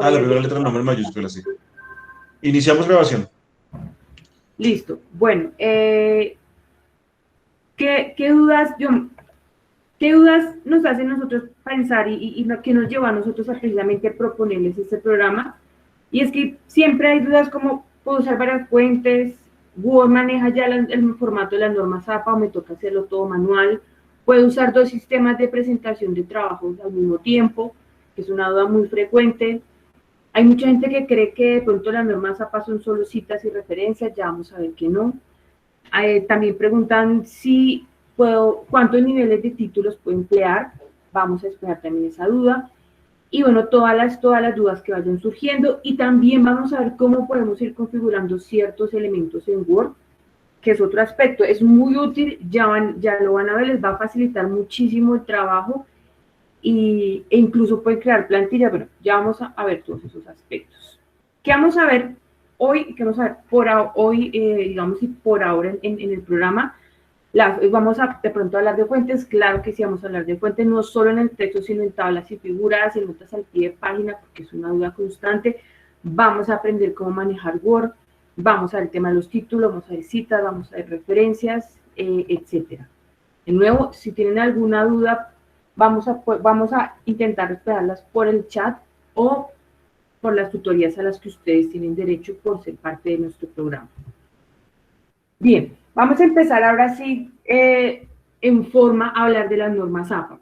Ah, la primera letra del nombre en mayúscula, sí. Iniciamos grabación. Listo. Bueno, ¿qué dudas nos hacen nosotros pensar y qué nos lleva a nosotros a precisamente proponerles este programa? Y es que siempre hay dudas como, ¿puedo usar varias fuentes? ¿Word maneja ya el formato de las normas APA o me toca hacerlo todo manual? ¿Puedo usar dos sistemas de presentación de trabajos al mismo tiempo? Que es una duda muy frecuente. Hay mucha gente que cree que de pronto las normas APA son solo citas y referencias, ya vamos a ver que no. También preguntan si cuántos niveles de títulos puedo emplear, vamos a despejar también esa duda. Y bueno, todas las dudas que vayan surgiendo, y también vamos a ver cómo podemos ir configurando ciertos elementos en Word, que es otro aspecto, es muy útil, ya lo van a ver, les va a facilitar muchísimo el trabajo, e incluso pueden crear plantillas. Bueno, ya vamos a ver todos esos aspectos. ¿Qué vamos a ver hoy? ¿Qué vamos a ver por hoy, digamos, y por ahora en el programa? Vamos a de pronto hablar de fuentes, claro que sí vamos a hablar de fuentes, no solo en el texto, sino en tablas y figuras, en notas al pie de página, porque es una duda constante. Vamos a aprender cómo manejar Word, vamos a ver el tema de los títulos, vamos a ver citas, vamos a ver referencias, etcétera. De nuevo, si tienen alguna duda, vamos a intentar responderlas por el chat o por las tutorías a las que ustedes tienen derecho por ser parte de nuestro programa. Bien, vamos a empezar ahora sí en forma a hablar de las normas APA.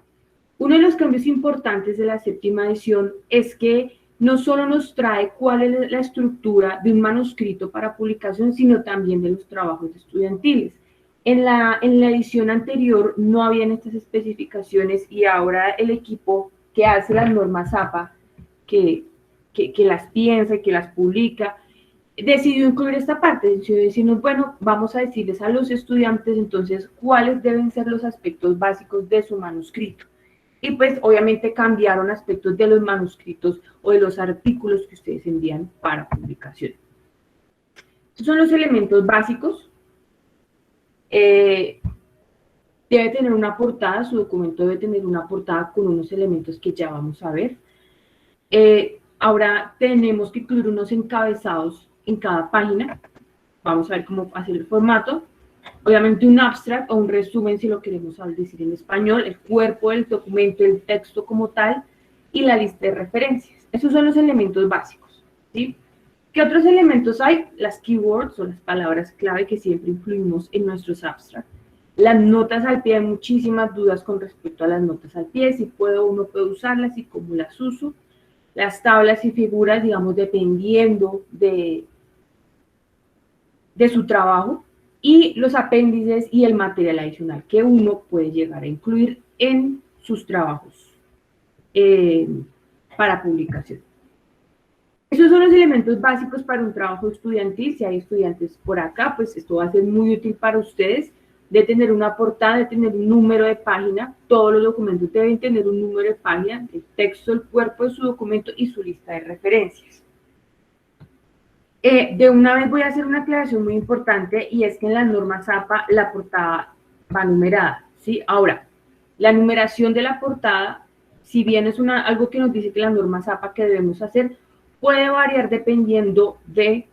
Uno de los cambios importantes de la séptima edición es que no solo nos trae cuál es la estructura de un manuscrito para publicación, sino también de los trabajos estudiantiles. En la edición anterior no habían estas especificaciones y ahora el equipo que hace las normas APA, que las piensa y que las publica, decidió incluir esta parte, decidió decirnos, bueno, vamos a decirles a los estudiantes entonces cuáles deben ser los aspectos básicos de su manuscrito. Y pues obviamente cambiaron aspectos de los manuscritos o de los artículos que ustedes envían para publicación. Estos son los elementos básicos. Debe tener una portada, su documento debe tener una portada con unos elementos que ya vamos a ver. Ahora tenemos que incluir unos encabezados en cada página. Vamos a ver cómo hacer el formato. Obviamente un abstract o un resumen, si lo queremos decir en español, el cuerpo del documento, el texto como tal, y la lista de referencias. Esos son los elementos básicos, ¿sí? ¿Qué otros elementos hay? Las keywords o las palabras clave que siempre incluimos en nuestros abstracts. Las notas al pie, hay muchísimas dudas con respecto a las notas al pie, si uno puede usarlas y cómo las uso. Las tablas y figuras, digamos, dependiendo de su trabajo, y los apéndices y el material adicional que uno puede llegar a incluir en sus trabajos para publicación. Esos son los elementos básicos para un trabajo estudiantil. Si hay estudiantes por acá, pues esto va a ser muy útil para ustedes, de tener una portada, de tener un número de página. Todos los documentos deben tener un número de página, el texto, el cuerpo de su documento y su lista de referencias. De una vez voy a hacer una aclaración muy importante, y es que en las normas APA la portada va numerada, ¿sí? Ahora, la numeración de la portada, si bien es algo que nos dice que las normas APA que debemos hacer, puede variar dependiendo de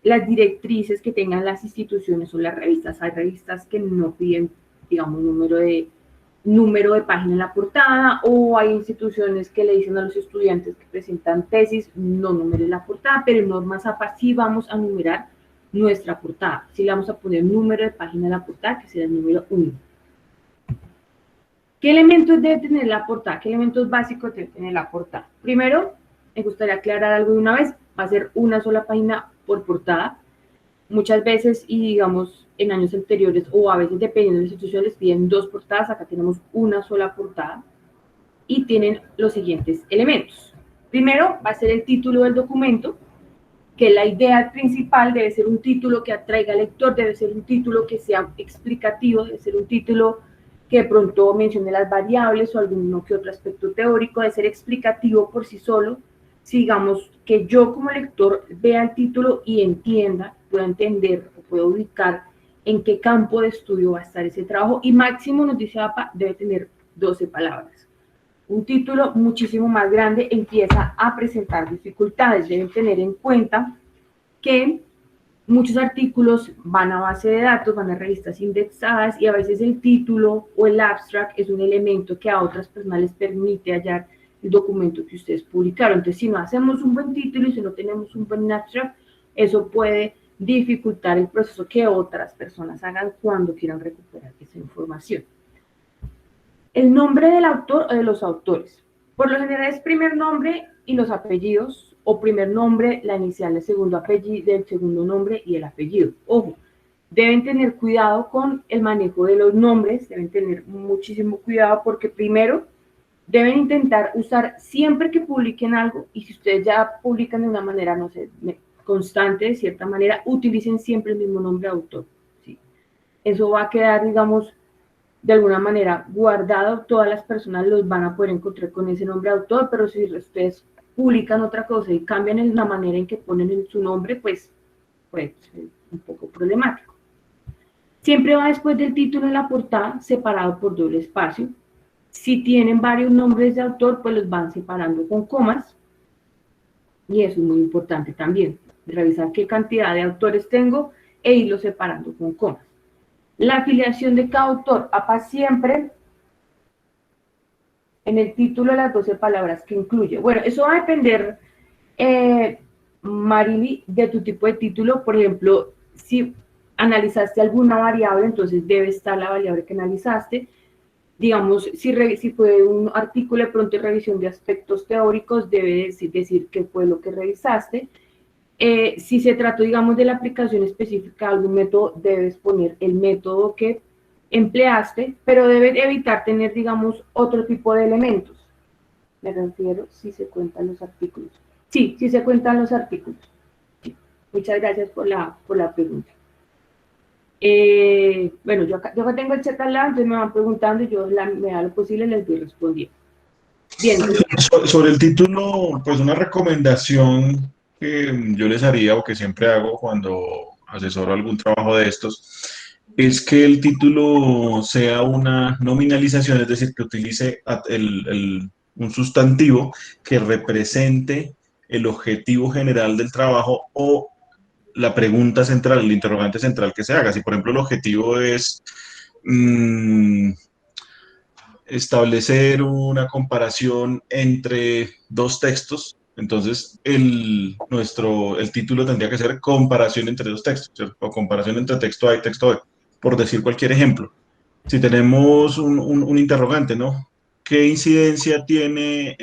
las directrices que tengan las instituciones o las revistas. Hay revistas que no piden, digamos, número de página en la portada, o hay instituciones que le dicen a los estudiantes que presentan tesis, no numeren la portada, pero en normas APA sí vamos a numerar nuestra portada, sí le vamos a poner número de página a la portada, que será el número 1. ¿Qué elementos debe tener la portada? ¿Qué elementos básicos debe tener la portada? Primero, me gustaría aclarar algo de una vez, va a ser una sola página por portada. Muchas veces, y digamos en años anteriores, o a veces dependiendo de la institución, les piden 2 portadas. Acá tenemos una sola portada y tienen los siguientes elementos. Primero va a ser el título del documento, que la idea principal debe ser un título que atraiga al lector, debe ser un título que sea explicativo, debe ser un título que de pronto mencione las variables o alguno que otro aspecto teórico, debe ser explicativo por sí solo. Si digamos que yo como lector vea el título y entienda, pueda entender o pueda ubicar en qué campo de estudio va a estar ese trabajo, y máximo, nos dice APA, debe tener 12 palabras. un título muchísimo más grande empieza a presentar dificultades. Deben tener en cuenta que muchos artículos van a base de datos, van a revistas indexadas y a veces el título o el abstract es un elemento que a otras personas les permite hallar el documento que ustedes publicaron. Entonces, si no hacemos un buen título y si no tenemos un buen abstract, eso puede dificultar el proceso que otras personas hagan cuando quieran recuperar esa información. El nombre del autor o de los autores. Por lo general es primer nombre y los apellidos, o primer nombre, la inicial del segundo apellido, del segundo nombre y el apellido. Ojo, deben tener cuidado con el manejo de los nombres, deben tener muchísimo cuidado porque primero deben intentar usar siempre que publiquen algo, y si ustedes ya publican de una manera, no sé, constante, de cierta manera, utilicen siempre el mismo nombre de autor, ¿sí? Eso va a quedar, digamos, de alguna manera guardado, todas las personas los van a poder encontrar con ese nombre de autor, pero si ustedes publican otra cosa y cambian la manera en que ponen en su nombre, pues puede ser un poco problemático. Siempre va después del título en la portada, separado por doble espacio. Si tienen varios nombres de autor, pues los van separando con comas, y eso es muy importante también, revisar qué cantidad de autores tengo e irlos separando con comas. La afiliación de cada autor, APA siempre en el título las 12 palabras que incluye. Bueno, eso va a depender, Marily, de tu tipo de título. Por ejemplo, si analizaste alguna variable, entonces debe estar la variable que analizaste. Digamos, si fue un artículo de pronto de revisión de aspectos teóricos, debe decir qué fue lo que revisaste. Si se trató, digamos, de la aplicación específica de algún método, debes poner el método que empleaste, pero debes evitar tener, digamos, otro tipo de elementos. Me refiero si se cuentan los artículos. Sí, sí se cuentan los artículos. Sí. Muchas gracias por la pregunta. Bueno, yo acá tengo el chat al lado, entonces me van preguntando y yo me da lo posible les voy respondiendo. Bien. Sobre el título, pues una recomendación que yo les haría o que siempre hago cuando asesoro algún trabajo de estos, es que el título sea una nominalización, es decir, que utilice un sustantivo que represente el objetivo general del trabajo o la pregunta central, el interrogante central que se haga. Si, por ejemplo, el objetivo es establecer una comparación entre dos textos, entonces el título tendría que ser comparación entre dos textos, ¿cierto? O comparación entre texto A y texto B, por decir cualquier ejemplo. Si tenemos un interrogante, ¿no? ¿Qué incidencia tiene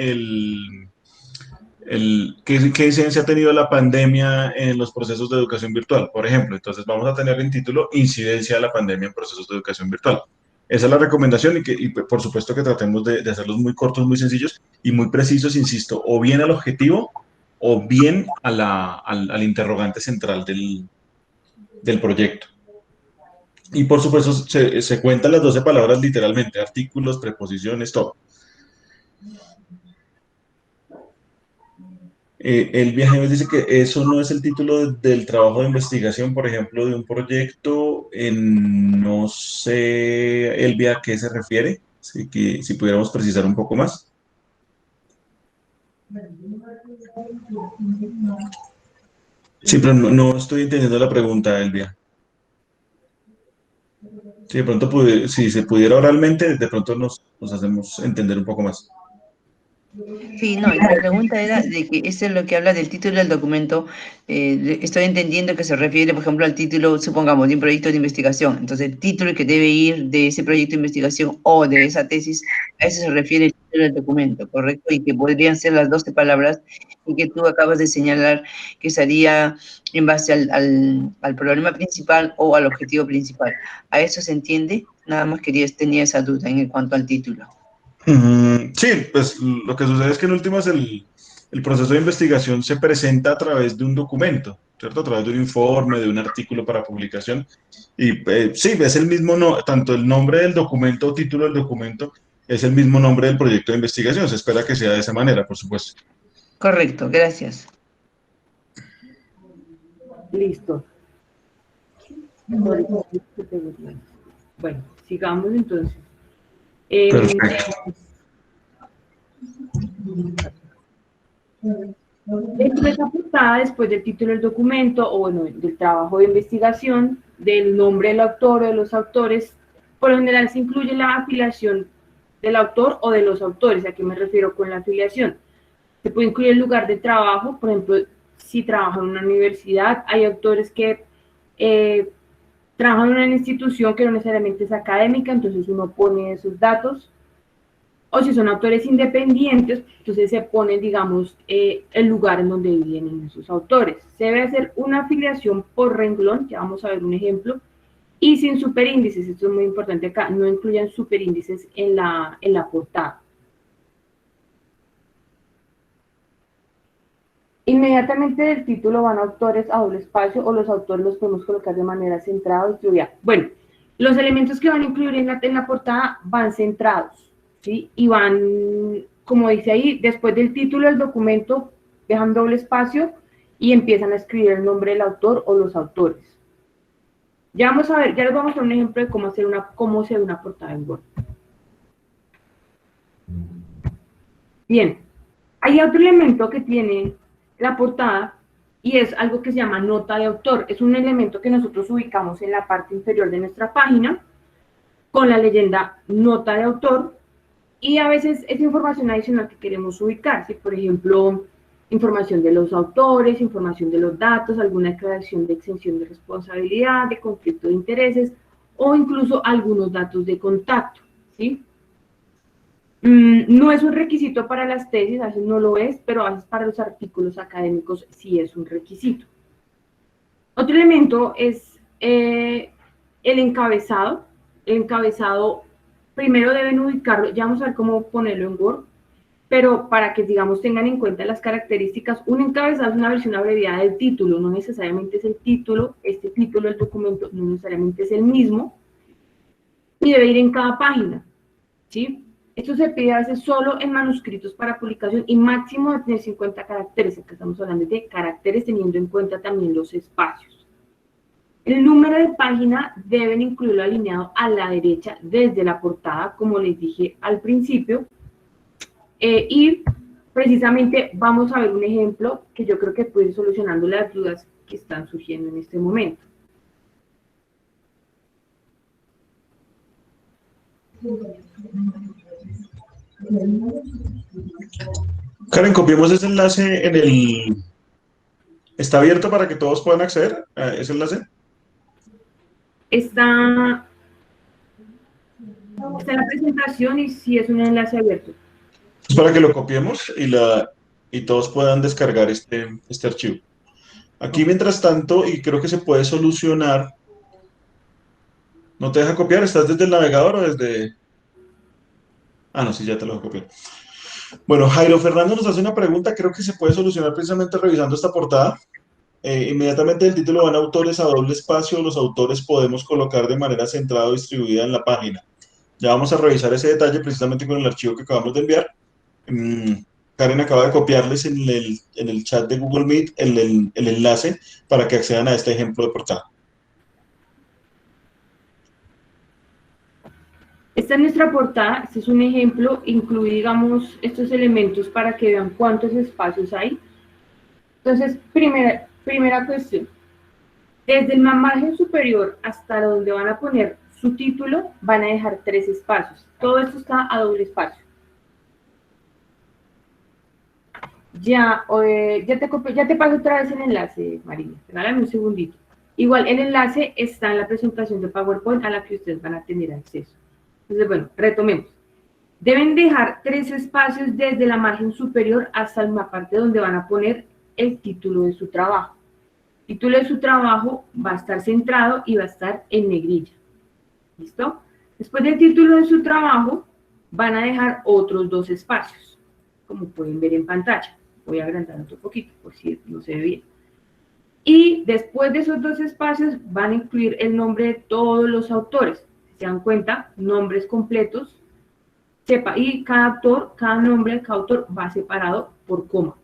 qué incidencia ha tenido la pandemia en los procesos de educación virtual, por ejemplo? Entonces vamos a tener en título incidencia de la pandemia en procesos de educación virtual. Esa es la recomendación y por supuesto que tratemos de hacerlos muy cortos, muy sencillos y muy precisos, insisto, o bien al objetivo o bien al interrogante central del proyecto. Y por supuesto se cuentan las 12 palabras literalmente, artículos, preposiciones, todo. El viaje me dice que eso no es el título del trabajo de investigación, por ejemplo, de un proyecto. No sé, Elvia, ¿a qué se refiere? Si pudiéramos precisar un poco más. Sí, pero no estoy entendiendo la pregunta, Elvia. Si de pronto, si se pudiera oralmente, de pronto nos hacemos entender un poco más. Sí, no, y la pregunta era de que eso es lo que habla del título del documento. Estoy entendiendo que se refiere, por ejemplo, al título, supongamos, de un proyecto de investigación. Entonces, el título que debe ir de ese proyecto de investigación o de esa tesis, a eso se refiere el título del documento, ¿correcto? Y que podrían ser las 12 palabras y que tú acabas de señalar que sería en base al problema principal o al objetivo principal. ¿A eso se entiende? Nada más tenía esa duda en cuanto al título. Sí, pues lo que sucede es que en últimas el proceso de investigación se presenta a través de un documento, ¿cierto? A través de un informe, de un artículo para publicación. Y sí, es el mismo, tanto el nombre del documento o título del documento es el mismo nombre del proyecto de investigación. Se espera que sea de esa manera, por supuesto. Correcto, gracias. Listo. Bueno, sigamos entonces. Perfecto. Dentro de esa portada, después del título del documento, o bueno, del trabajo de investigación, del nombre del autor o de los autores, por lo general se incluye la afiliación del autor o de los autores. ¿A qué me refiero con la afiliación? Se puede incluir el lugar de trabajo, por ejemplo, si trabaja en una universidad, hay autores que trabajan en una institución que no necesariamente es académica, entonces uno pone esos datos. O si son autores independientes, entonces se pone, digamos, el lugar en donde viven esos autores. Se debe hacer una afiliación por renglón, ya vamos a ver un ejemplo, y sin superíndices. Esto es muy importante acá, no incluyan superíndices en la portada. Inmediatamente del título van autores a doble espacio, o los autores los podemos colocar de manera centrada o distribuida. Bueno, los elementos que van a incluir en la portada van centrados, ¿sí? Y van, como dice ahí, después del título del documento, dejan doble espacio y empiezan a escribir el nombre del autor o los autores. Ya vamos a ver, ya les vamos a hacer un ejemplo de cómo se ve una portada en Word. Bien, hay otro elemento que tiene la portada y es algo que se llama nota de autor. Es un elemento que nosotros ubicamos en la parte inferior de nuestra página con la leyenda nota de autor, y a veces es información adicional que queremos ubicar, ¿sí? Por ejemplo, información de los autores, información de los datos, alguna declaración de exención de responsabilidad, de conflicto de intereses, o incluso algunos datos de contacto, ¿sí? No es un requisito para las tesis, a veces no lo es, pero a veces para los artículos académicos sí es un requisito. Otro elemento es el encabezado. El encabezado, primero deben ubicarlo, ya vamos a ver cómo ponerlo en Word, pero para que, digamos, tengan en cuenta las características, un encabezado es una versión abreviada del título, no necesariamente es el título, este título del documento no necesariamente es el mismo, y debe ir en cada página, ¿sí? Esto se pide a veces solo en manuscritos para publicación y máximo de tener 50 caracteres, acá estamos hablando de caracteres teniendo en cuenta también los espacios. El número de página deben incluirlo alineado a la derecha desde la portada, como les dije al principio, y precisamente vamos a ver un ejemplo que yo creo que puede ir solucionando las dudas que están surgiendo en este momento. Karen, copiemos ese enlace en el... ¿Está abierto para que todos puedan acceder a ese enlace? Está en la presentación y sí es un enlace abierto. Es para que lo copiemos y todos puedan descargar este archivo. Aquí, mientras tanto, y creo que se puede solucionar... ¿No te deja copiar? ¿Estás desde el navegador o desde...? Ah, no, sí, ya te lo voy a copiar. Bueno, Jairo Fernando nos hace una pregunta, creo que se puede solucionar precisamente revisando esta portada. Inmediatamente del título van autores a doble espacio, los autores podemos colocar de manera centrada o distribuida en la página. Ya vamos a revisar ese detalle precisamente con el archivo que acabamos de enviar. Karen acaba de copiarles en el chat de Google Meet el enlace para que accedan a este ejemplo de portada. Esta es nuestra portada, este es un ejemplo, incluye, digamos, estos elementos para que vean cuántos espacios hay. Entonces, primera cuestión, desde el margen superior hasta donde van a poner su título, van a dejar 3 espacios. Todo esto está a doble espacio. Ya te paso otra vez el enlace, María, regálame un segundito. Igual, el enlace está en la presentación de PowerPoint a la que ustedes van a tener acceso. Entonces, bueno, retomemos. Deben dejar 3 espacios desde la margen superior hasta la parte donde van a poner el título de su trabajo. El título de su trabajo va a estar centrado y va a estar en negrilla. ¿Listo? Después del título de su trabajo, van a dejar otros 2 espacios, como pueden ver en pantalla. Voy a agrandar otro poquito, por si no se ve bien. Y después de esos 2 espacios, van a incluir el nombre de todos los autores. Se dan cuenta, nombres completos, y cada autor, cada nombre de cada autor va separado por coma.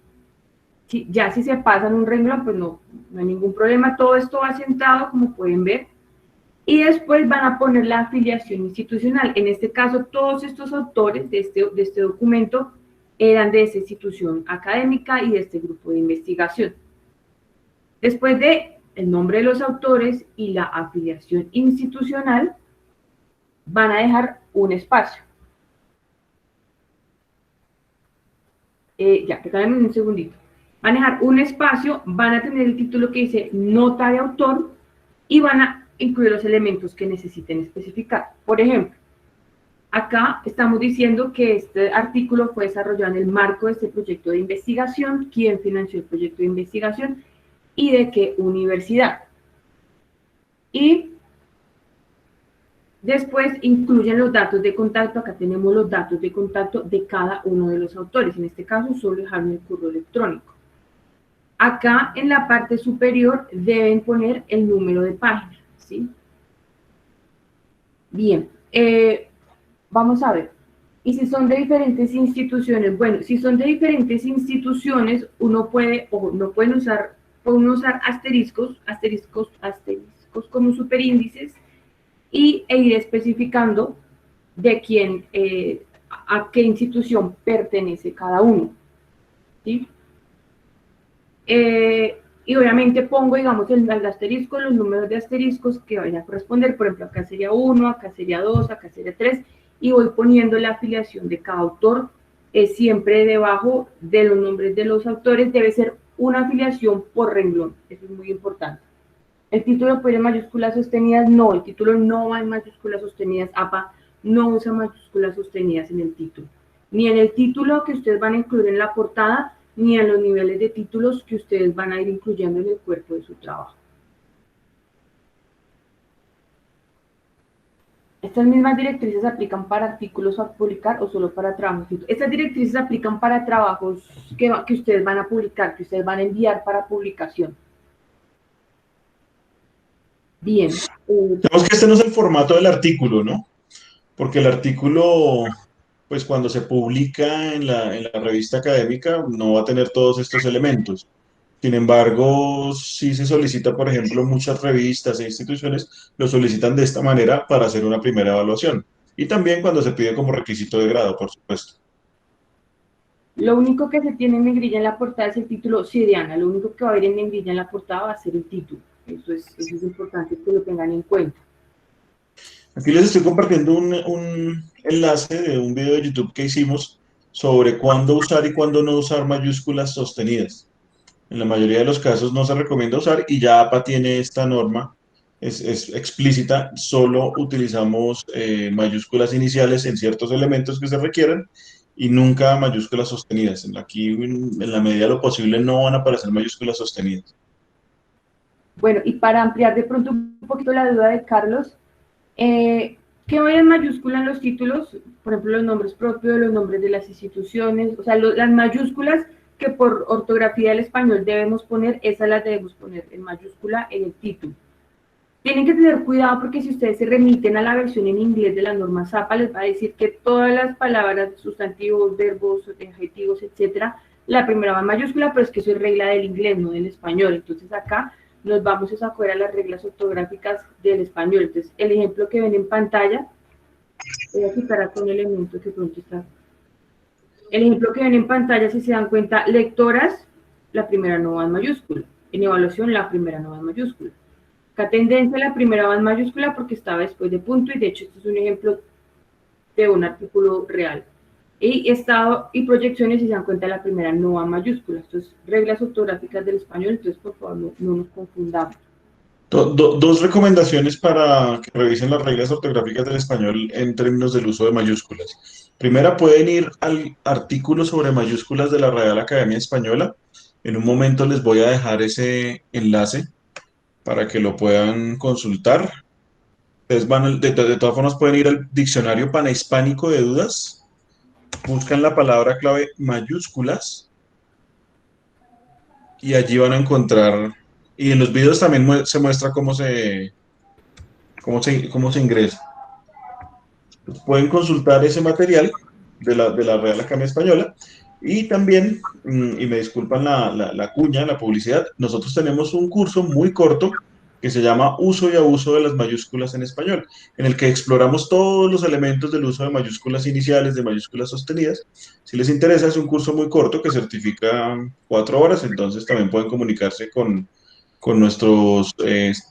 ¿Sí? Ya si se pasan un renglón, pues no hay ningún problema, todo esto va centrado, como pueden ver, y después van a poner la afiliación institucional. En este caso, todos estos autores de este documento eran de esa institución académica y de este grupo de investigación. Después de el nombre de los autores y la afiliación institucional, van a dejar un espacio. Ya, regálame un segundito. Van a dejar un espacio, van a tener el título que dice nota de autor y van a incluir los elementos que necesiten especificar. Por ejemplo, acá estamos diciendo que este artículo fue desarrollado en el marco de este proyecto de investigación, quién financió el proyecto de investigación y de qué universidad. Y después incluyen los datos de contacto. Acá tenemos los datos de contacto de cada uno de los autores. En este caso, solo dejaron el correo electrónico. Acá en la parte superior deben poner el número de página, ¿sí? Bien, vamos a ver. Y si son de diferentes instituciones, bueno, si son de diferentes instituciones, uno puede, o no pueden usar, pueden usar asteriscos como superíndices e ir especificando de quién, a qué institución pertenece cada uno, ¿sí? Y obviamente pongo, digamos, el asterisco, los números de asteriscos que vayan a corresponder. Por ejemplo, acá sería 1, acá sería 2, acá sería 3, y voy poniendo la afiliación de cada autor. Siempre debajo de los nombres de los autores debe ser una afiliación por renglón. Eso es muy importante. El título puede ir en mayúsculas sostenidas, no, el título no va en mayúsculas sostenidas. APA no usa mayúsculas sostenidas en el título, ni en el título que ustedes van a incluir en la portada, ni en los niveles de títulos que ustedes van a ir incluyendo en el cuerpo de su trabajo. Estas mismas directrices aplican para artículos a publicar o solo para trabajos. Estas directrices aplican para trabajos que ustedes van a publicar, que ustedes van a enviar para publicación. Bien. Tenemos que este no es el formato del artículo, ¿no? Porque el artículo, pues cuando se publica en la revista académica, no va a tener todos estos elementos. Sin embargo, sí se solicita, por ejemplo, muchas revistas e instituciones lo solicitan de esta manera para hacer una primera evaluación. Y también cuando se pide como requisito de grado, por supuesto. Lo único que se tiene en negrilla en la portada es el título. Sí, Diana, lo único que va a ir en negrilla en la portada va a ser el título. Eso es importante que lo tengan en cuenta. Aquí les estoy compartiendo un enlace de un video de YouTube que hicimos sobre cuándo usar y cuándo no usar mayúsculas sostenidas. En la mayoría de los casos no se recomienda usar y ya APA tiene esta norma, es explícita, solo utilizamos mayúsculas iniciales en ciertos elementos que se requieran y nunca mayúsculas sostenidas. Aquí, en la medida de lo posible, no van a aparecer mayúsculas sostenidas. Bueno, y para ampliar de pronto un poquito la duda de Carlos, ¿qué va en mayúscula en los títulos? Por ejemplo, los nombres propios, los nombres de las instituciones, o sea, las mayúsculas que por ortografía del español debemos poner, esas las debemos poner en mayúscula en el título. Tienen que tener cuidado porque si ustedes se remiten a la versión en inglés de la norma ZAPA, les va a decir que todas las palabras, sustantivos, verbos, adjetivos, etcétera, la primera va en mayúscula, pero es que eso es regla del inglés, no del español. Entonces acá nos vamos a acoger a las reglas ortográficas del español. Entonces, el ejemplo que ven en pantalla, voy a quitar acá un elemento que pronto está. El ejemplo que ven en pantalla, si se dan cuenta, lectoras, la primera no va en mayúscula. En evaluación, la primera no va en mayúscula. Acá tendencia, la primera va en mayúscula porque estaba después de punto, y de hecho, este es un ejemplo de un artículo real. Y estado y proyecciones, si se dan cuenta, la primera no va en mayúscula. Entonces, reglas ortográficas del español, entonces, por favor, no nos confundamos. Dos recomendaciones para que revisen las reglas ortográficas del español en términos del uso de mayúsculas. Primera, pueden ir al artículo sobre mayúsculas de la Real Academia Española. En un momento les voy a dejar ese enlace para que lo puedan consultar. Ustedes de todas formas pueden ir al diccionario panhispánico de dudas, buscan la palabra clave mayúsculas y allí van a encontrar, y en los videos también se muestra cómo se ingresa. Pueden consultar ese material de la Real Academia Española. Y también, y me disculpan la cuña, la publicidad, nosotros tenemos un curso muy corto que se llama Uso y abuso de las mayúsculas en español, en el que exploramos todos los elementos del uso de mayúsculas iniciales, de mayúsculas sostenidas. Si les interesa, es un curso muy corto que certifica 4 horas, entonces también pueden comunicarse con nuestros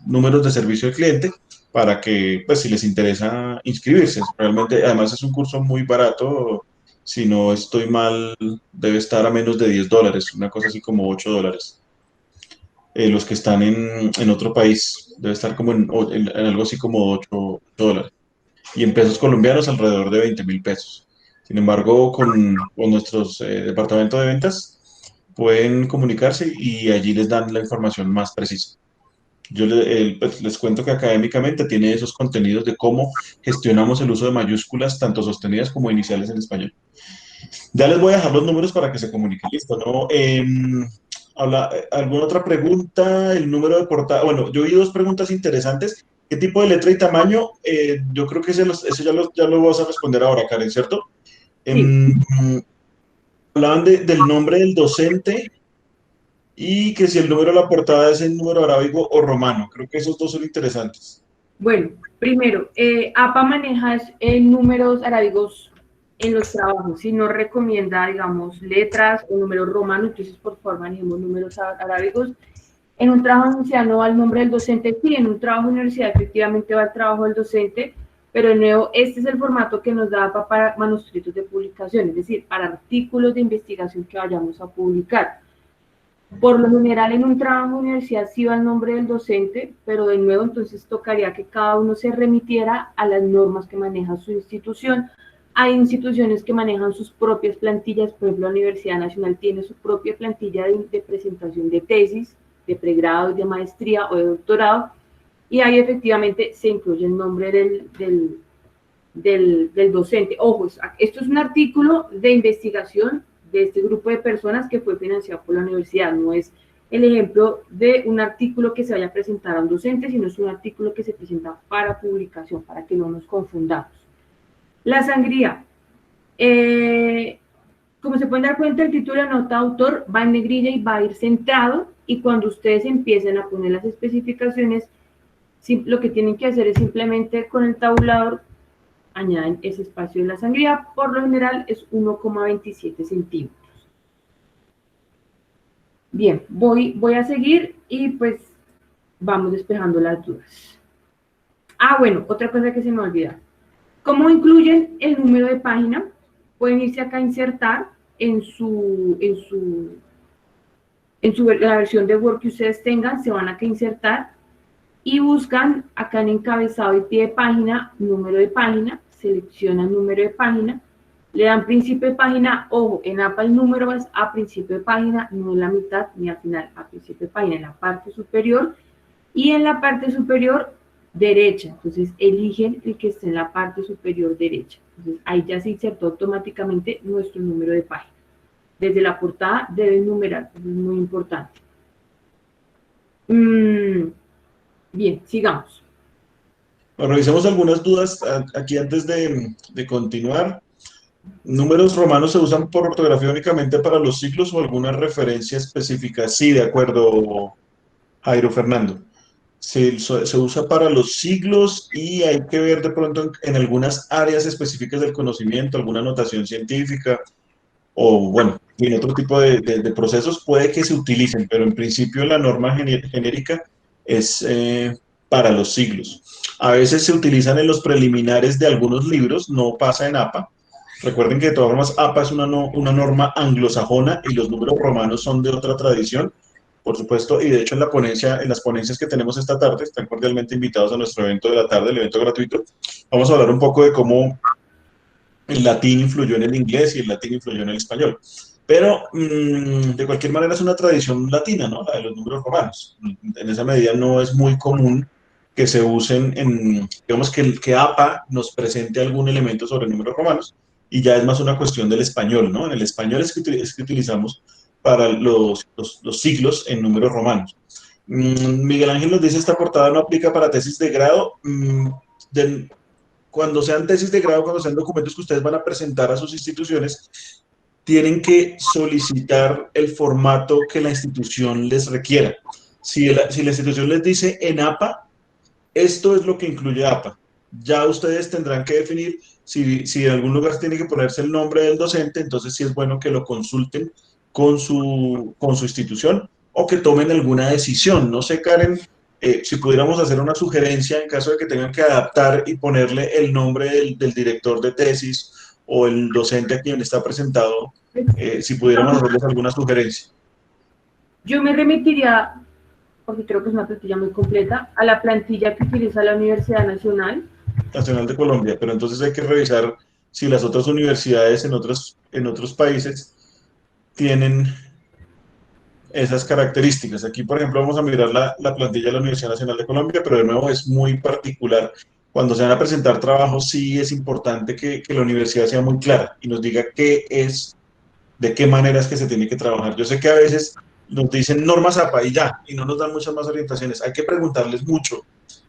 números de servicio al cliente para que, pues, si les interesa inscribirse. Realmente, además, es un curso muy barato. Si no estoy mal, debe estar a menos de $10, una cosa así como $8. Los que están en otro país, debe estar como en algo así como $8. Y en pesos colombianos, alrededor de 20.000 pesos. Sin embargo, con nuestros departamento de ventas, pueden comunicarse y allí les dan la información más precisa. Yo pues, les cuento que académicamente tiene esos contenidos de cómo gestionamos el uso de mayúsculas, tanto sostenidas como iniciales en español. Ya les voy a dejar los números para que se comuniquen. Listo, ¿no? ¿Alguna otra pregunta? El número de portada. Bueno, yo vi dos preguntas interesantes. ¿Qué tipo de letra y tamaño? Yo creo que eso ya lo vas a responder ahora, Karen, ¿cierto? Sí. Em, Hablaban del nombre del docente y que si el número de la portada es el número arábigo o romano. Creo que esos dos son interesantes. Bueno, primero, APA maneja números arábigos en los trabajos, si no recomienda, digamos, letras o números romanos, entonces por favor manejemos números arábigos. En un trabajo de universidad no va el nombre del docente, sí, en un trabajo de universidad efectivamente va el trabajo del docente, pero de nuevo, este es el formato que nos da APA para manuscritos de publicación, es decir, para artículos de investigación que vayamos a publicar. Por lo general, en un trabajo de universidad sí va el nombre del docente, pero de nuevo, entonces tocaría que cada uno se remitiera a las normas que maneja su institución. Hay instituciones que manejan sus propias plantillas, por ejemplo, la Universidad Nacional tiene su propia plantilla de presentación de tesis, de pregrado, de maestría o de doctorado, y ahí efectivamente se incluye el nombre del docente. Ojo, esto es un artículo de investigación de este grupo de personas que fue financiado por la universidad, no es el ejemplo de un artículo que se vaya a presentar a un docente, sino es un artículo que se presenta para publicación, para que no nos confundamos. La sangría. Como se pueden dar cuenta, el título de nota de autor va en negrilla y va a ir centrado, y cuando ustedes empiecen a poner las especificaciones, lo que tienen que hacer es simplemente con el tabulador añaden ese espacio de la sangría, por lo general es 1,27 centímetros. Bien, voy a seguir y pues vamos despejando las dudas. Bueno, otra cosa que se me olvida. ¿Cómo incluyen el número de página? Pueden irse acá a insertar la versión de Word que ustedes tengan, se van acá a insertar y buscan acá en encabezado y pie de página, número de página, seleccionan número de página, le dan principio de página. Ojo, en APA el número es a principio de página, no en la mitad ni al final, a principio de página, en la parte superior, y en la parte superior derecha. Entonces eligen el que esté en la parte superior derecha. Entonces ahí ya se insertó automáticamente nuestro número de página. Desde la portada deben numerar, eso es muy importante. Bien, sigamos. Bueno, revisemos algunas dudas aquí antes de continuar. ¿Números romanos se usan por ortografía únicamente para los siglos o alguna referencia específica? Sí, de acuerdo, Jairo Fernando. Se usa para los siglos y hay que ver de pronto en algunas áreas específicas del conocimiento, alguna notación científica o, bueno, en otro tipo de procesos puede que se utilicen, pero en principio la norma genérica es para los siglos. A veces se utilizan en los preliminares de algunos libros, no pasa en APA. Recuerden que de todas formas APA es una norma anglosajona y los números romanos son de otra tradición, por supuesto, y de hecho en las ponencias que tenemos esta tarde, están cordialmente invitados a nuestro evento de la tarde, el evento gratuito. Vamos a hablar un poco de cómo el latín influyó en el inglés y el latín influyó en el español. Pero de cualquier manera es una tradición latina, ¿no? La de los números romanos. En esa medida no es muy común que se usen digamos que APA nos presente algún elemento sobre números romanos, y ya es más una cuestión del español, ¿no? En el español es que utilizamos para los siglos en números romanos. Miguel Ángel nos dice, esta portada no aplica para tesis de grado. Cuando sean tesis de grado, cuando sean documentos que ustedes van a presentar a sus instituciones, tienen que solicitar el formato que la institución les requiera. si la institución les dice en APA, esto es lo que incluye APA. Ya ustedes tendrán que definir si en algún lugar tiene que ponerse el nombre del docente, entonces sí es bueno que lo consulten con su institución o que tomen alguna decisión. No sé, Karen, si pudiéramos hacer una sugerencia en caso de que tengan que adaptar y ponerle el nombre del director de tesis o el docente a quien está presentado, si pudiéramos hacerles alguna sugerencia. Yo me remitiría, porque creo que es una plantilla muy completa, a la plantilla que utiliza la Universidad Nacional. Nacional de Colombia, pero entonces hay que revisar si las otras universidades en otros países tienen esas características. Aquí, por ejemplo, vamos a mirar la plantilla de la Universidad Nacional de Colombia, pero de nuevo es muy particular. Cuando se van a presentar trabajos, sí es importante que la universidad sea muy clara y nos diga qué es, de qué manera es que se tiene que trabajar. Yo sé que a veces nos dicen normas APA y ya, y no nos dan muchas más orientaciones. Hay que preguntarles mucho.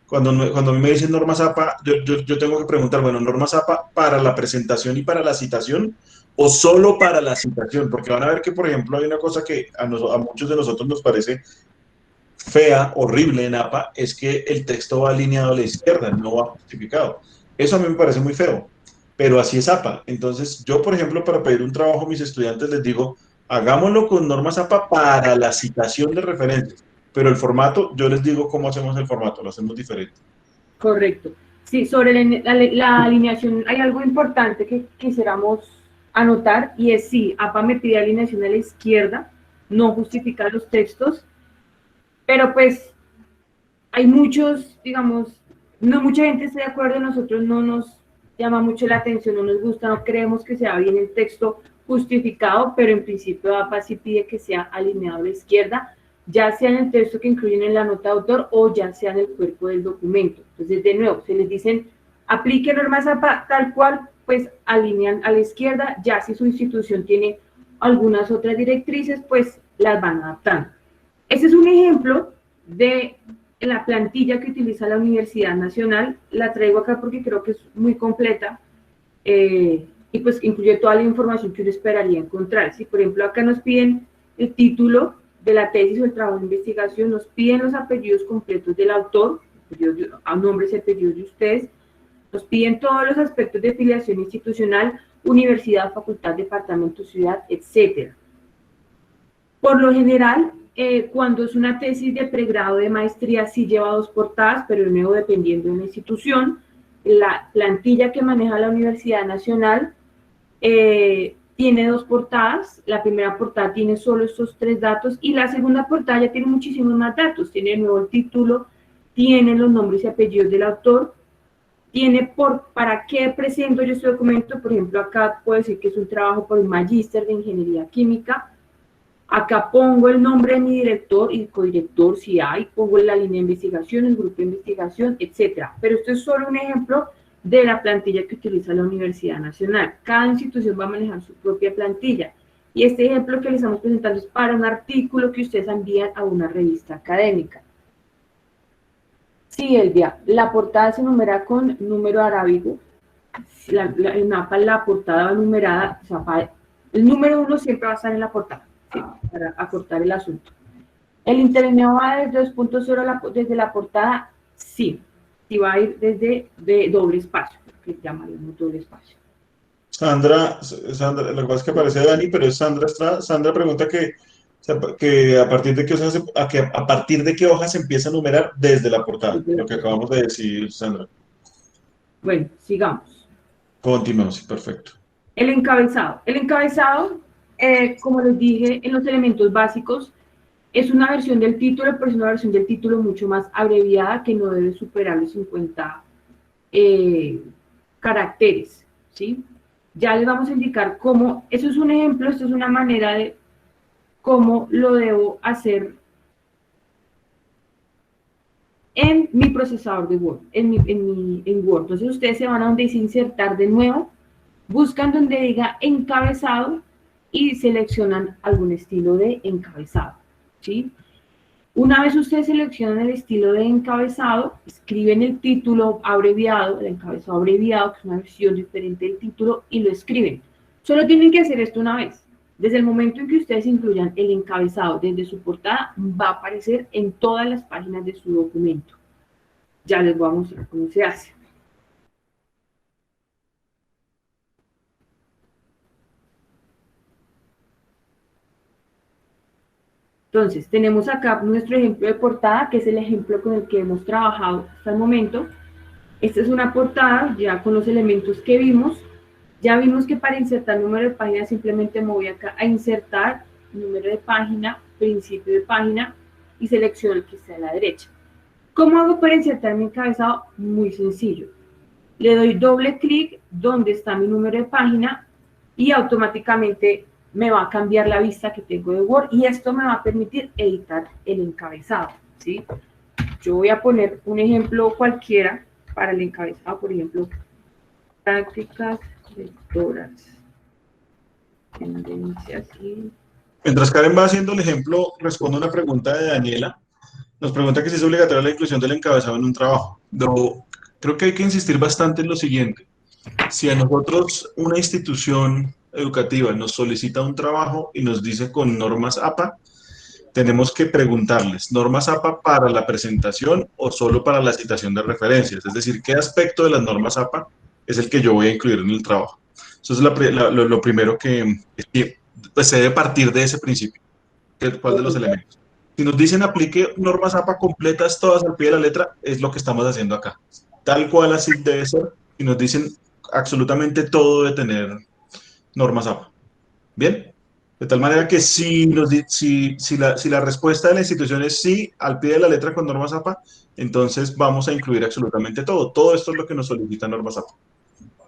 Cuando a mí me dicen normas APA, yo tengo que preguntar, bueno, normas APA para la presentación y para la citación, o solo para la citación, porque van a ver que, por ejemplo, hay una cosa que a muchos de nosotros nos parece fea, horrible en APA, es que el texto va alineado a la izquierda, no va justificado. Eso a mí me parece muy feo, pero así es APA. Entonces, yo, por ejemplo, para pedir un trabajo a mis estudiantes les digo, hagámoslo con normas APA para la citación de referencias, pero el formato, yo les digo cómo hacemos el formato, lo hacemos diferente. Correcto. Sí, sobre la alineación hay algo importante que quisiéramos anotar, y es sí, APA me pide alineación a la izquierda, no justifica los textos, pero pues hay muchos, digamos, no mucha gente está de acuerdo, nosotros no nos llama mucho la atención, no nos gusta, no creemos que sea bien el texto justificado, pero en principio APA sí pide que sea alineado a la izquierda, ya sea en el texto que incluyen en la nota de autor o ya sea en el cuerpo del documento. Entonces, de nuevo, se les dicen, aplique normas APA tal cual, pues alinean a la izquierda, ya si su institución tiene algunas otras directrices, pues las van adaptando. Ese es un ejemplo de la plantilla que utiliza la Universidad Nacional. La traigo acá porque creo que es muy completa y pues incluye toda la información que uno esperaría encontrar. Si, por ejemplo, acá nos piden el título de la tesis o el trabajo de investigación, nos piden los apellidos completos del autor, nombres y apellidos de ustedes, nos piden todos los aspectos de filiación institucional, universidad, facultad, departamento, ciudad, etcétera. Por lo general, cuando es una tesis de pregrado de maestría, sí lleva 2 portadas, pero de nuevo dependiendo de la institución. La plantilla que maneja la Universidad Nacional tiene 2 portadas. La primera portada tiene solo estos 3 datos y la segunda portada ya tiene muchísimos más datos. Tiene de nuevo el título, tiene los nombres y apellidos del autor, tiene para qué presento yo este documento. Por ejemplo, acá puedo decir que es un trabajo por un magíster de ingeniería química. Acá pongo el nombre de mi director y codirector, si hay, pongo la línea de investigación, el grupo de investigación, etcétera. Pero esto es solo un ejemplo de la plantilla que utiliza la Universidad Nacional. Cada institución va a manejar su propia plantilla. Y este ejemplo que les estamos presentando es para un artículo que ustedes envían a una revista académica. Sí, Elvia, la portada se numera con número arábigo. El mapa, la portada va numerada, o sea, el número 1 siempre va a estar en la portada. Sí, para acortar el asunto. ¿El interlineado va desde 2.0 desde la portada? Sí. Sí va a ir desde doble espacio, que llamaríamos doble espacio. Sandra, lo que pasa es que aparece Dani, pero es Sandra Estrada. Sandra pregunta que a partir de qué hojas se empieza a numerar desde la portada, lo que acabamos de decir, Sandra. Bueno, sigamos. Continuamos, perfecto. El encabezado. El encabezado, como les dije, en los elementos básicos, es una versión del título, pero es una versión del título mucho más abreviada que no debe superar los 50 caracteres, ¿sí? Ya les vamos a indicar cómo, eso es un ejemplo, esto es una manera de cómo lo debo hacer en mi procesador de Word, en Word. Entonces ustedes se van a donde dice insertar de nuevo, buscan donde diga encabezado y seleccionan algún estilo de encabezado, ¿sí? Una vez ustedes seleccionan el estilo de encabezado, escriben el título abreviado, el encabezado abreviado, que es una versión diferente del título, y lo escriben. Solo tienen que hacer esto una vez. Desde el momento en que ustedes incluyan el encabezado desde su portada, va a aparecer en todas las páginas de su documento. Ya les voy a mostrar cómo se hace. Entonces, tenemos acá nuestro ejemplo de portada, que es el ejemplo con el que hemos trabajado hasta el momento. Esta es una portada ya con los elementos que vimos. Ya vimos que para insertar número de página simplemente me voy acá a insertar número de página, principio de página y selecciono el que está a la derecha. ¿Cómo hago para insertar mi encabezado? Muy sencillo. Le doy doble clic donde está mi número de página y automáticamente me va a cambiar la vista que tengo de Word y esto me va a permitir editar el encabezado, ¿sí? Yo voy a poner un ejemplo cualquiera para el encabezado, por ejemplo, prácticas lectoras. Tendencias y... Mientras Karen va haciendo el ejemplo, respondo una pregunta de Daniela. Nos pregunta que si es obligatoria la inclusión del encabezado en un trabajo. Creo que hay que insistir bastante en lo siguiente. Si a nosotros una institución educativa nos solicita un trabajo y nos dice con normas APA, tenemos que preguntarles, ¿normas APA para la presentación o solo para la citación de referencias? Es decir, ¿qué aspecto de las normas APA es el que yo voy a incluir en el trabajo? Eso es lo primero que pues, se debe partir de ese principio. ¿Cuál de los elementos? Si nos dicen aplique normas APA completas, todas al pie de la letra, es lo que estamos haciendo acá. Tal cual así debe ser. Si nos dicen absolutamente todo debe tener normas APA. ¿Bien? De tal manera que si la respuesta de la institución es sí, al pie de la letra con normas APA, entonces vamos a incluir absolutamente todo. Todo esto es lo que nos solicita normas APA.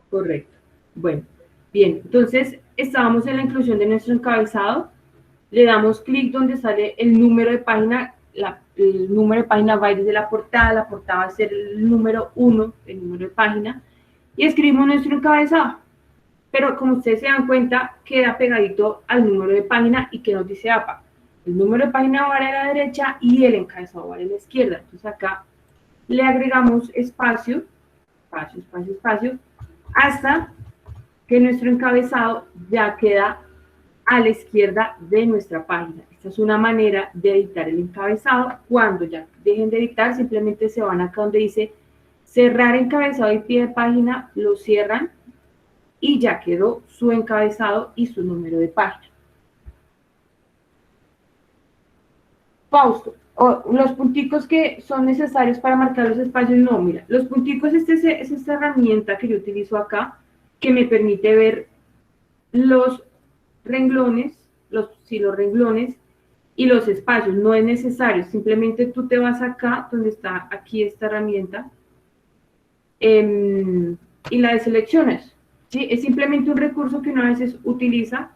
Correcto. Bueno, bien. Entonces, estábamos en la inclusión de nuestro encabezado. Le damos clic donde sale el número de página. El número de página va a ir desde la portada va a ser el número 1, el número de página. Y escribimos nuestro encabezado. Pero como ustedes se dan cuenta, queda pegadito al número de página y que nos dice APA. El número de página va a la derecha y el encabezado va a la izquierda. Entonces acá le agregamos espacio, espacio, espacio, espacio, hasta que nuestro encabezado ya queda a la izquierda de nuestra página. Esta es una manera de editar el encabezado. Cuando ya dejen de editar, simplemente se van acá donde dice cerrar encabezado y pie de página, lo cierran y ya quedó su encabezado y su número de página. Fausto, los punticos que son necesarios para marcar los espacios, no, mira, los punticos es esta herramienta que yo utilizo acá, que me permite ver los renglones, los renglones y los espacios, no es necesario, simplemente tú te vas acá, donde está aquí esta herramienta, y la deseleccionas. ¿Sí? Es simplemente un recurso que uno a veces utiliza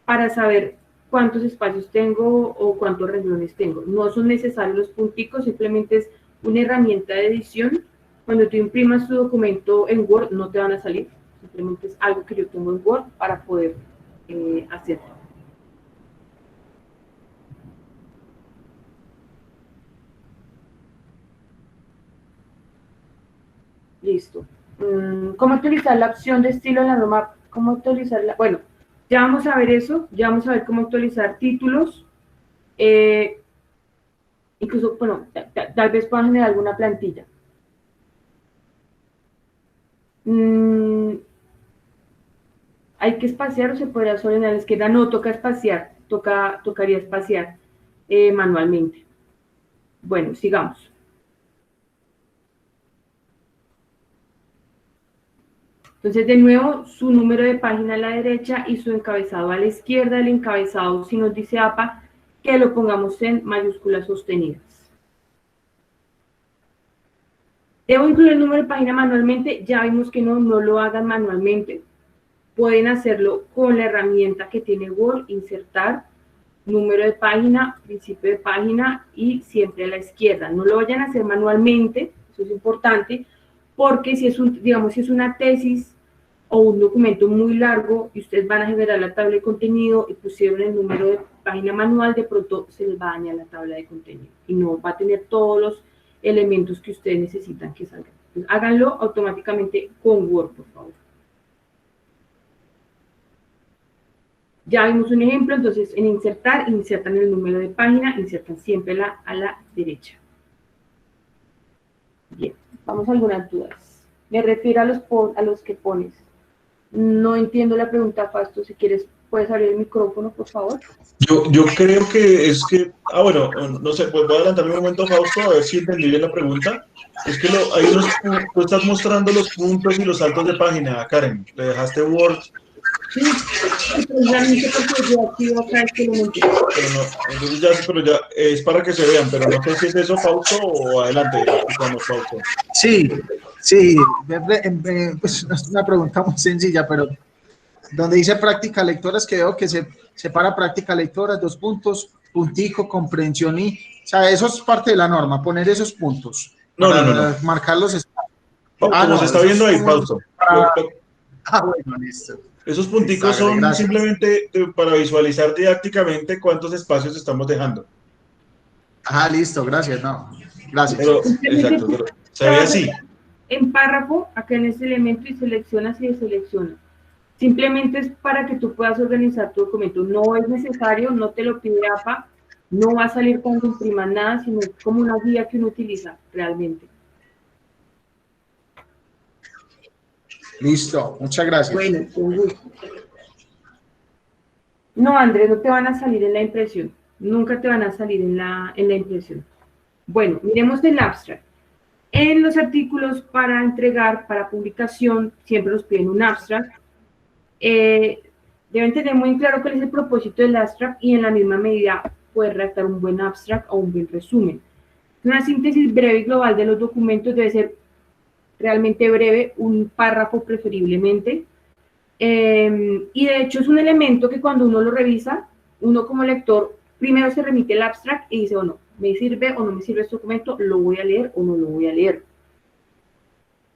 para saber cuántos espacios tengo o cuántos renglones tengo. No son necesarios los punticos, simplemente es una herramienta de edición. Cuando tú imprimas tu documento en Word no te van a salir, simplemente es algo que yo tengo en Word para poder hacerlo. Listo. ¿Cómo actualizar la opción de estilo en la norma? ¿Cómo actualizarla? Bueno, ya vamos a ver eso, ya vamos a ver cómo actualizar títulos. Incluso, bueno, tal vez puedan generar alguna plantilla. ¿Hay que espaciar o se podría solo en la izquierda? No, toca espaciar, tocaría espaciar manualmente. Bueno, sigamos. Entonces, de nuevo, su número de página a la derecha y su encabezado a la izquierda. El encabezado, si nos dice APA, que lo pongamos en mayúsculas sostenidas. ¿Debo incluir el número de página manualmente? Ya vimos que no lo hagan manualmente. Pueden hacerlo con la herramienta que tiene Word, insertar, número de página, principio de página y siempre a la izquierda. No lo vayan a hacer manualmente, eso es importante, porque si es digamos, si es una tesis o un documento muy largo y ustedes van a generar la tabla de contenido y pusieron el número de página manual, de pronto se les va a dañar la tabla de contenido y no va a tener todos los elementos que ustedes necesitan que salgan. Entonces, háganlo automáticamente con Word, por favor. Ya vimos un ejemplo, entonces en insertar, insertan el número de página, insertan siempre a la derecha. Bien, vamos a algunas dudas. Me refiero a los que pones. No entiendo la pregunta, Fausto, si quieres puedes abrir el micrófono, por favor. Yo creo que es que, bueno, no sé, pues voy a adelantarme un momento, Fausto, a ver si entendí bien la pregunta. Es que tú estás mostrando los puntos y los saltos de página, Karen. Le dejaste Word. Sí, precisamente porque yo activo acá este elemento. Pero no, entonces pero ya es para que se vean, pero no sé si es eso, Fausto, o adelante, explicamos, Fausto. Sí, pues es una pregunta muy sencilla, pero donde dice práctica lectora es que veo que se separa práctica lectora, 2 puntos, puntico, comprensión y, o sea, eso es parte de la norma, poner esos puntos No, para marcar los espacios. Como se está viendo ahí, Fausto. Bueno, listo. Esos punticos son simplemente para visualizar didácticamente cuántos espacios estamos dejando. Listo, gracias, no, gracias. Pero, exacto, pero se ve así. En párrafo, acá en este elemento, y seleccionas y deseleccionas. Simplemente es para que tú puedas organizar tu documento. No es necesario, no te lo pide APA, no va a salir cuando imprimas nada, sino es como una guía que uno utiliza realmente. Listo, muchas gracias. Bueno, con gusto. No, Andrés, no te van a salir en la impresión. Nunca te van a salir en la impresión. Bueno, miremos el abstract. En los artículos para entregar, para publicación, siempre nos piden un abstract. Deben tener muy claro cuál es el propósito del abstract y en la misma medida poder redactar un buen abstract o un buen resumen. Una síntesis breve y global de los documentos debe ser realmente breve, un párrafo preferiblemente. Y de hecho es un elemento que cuando uno lo revisa, uno como lector primero se remite al abstract y dice, o no, me sirve o no me sirve este documento, lo voy a leer o no lo voy a leer.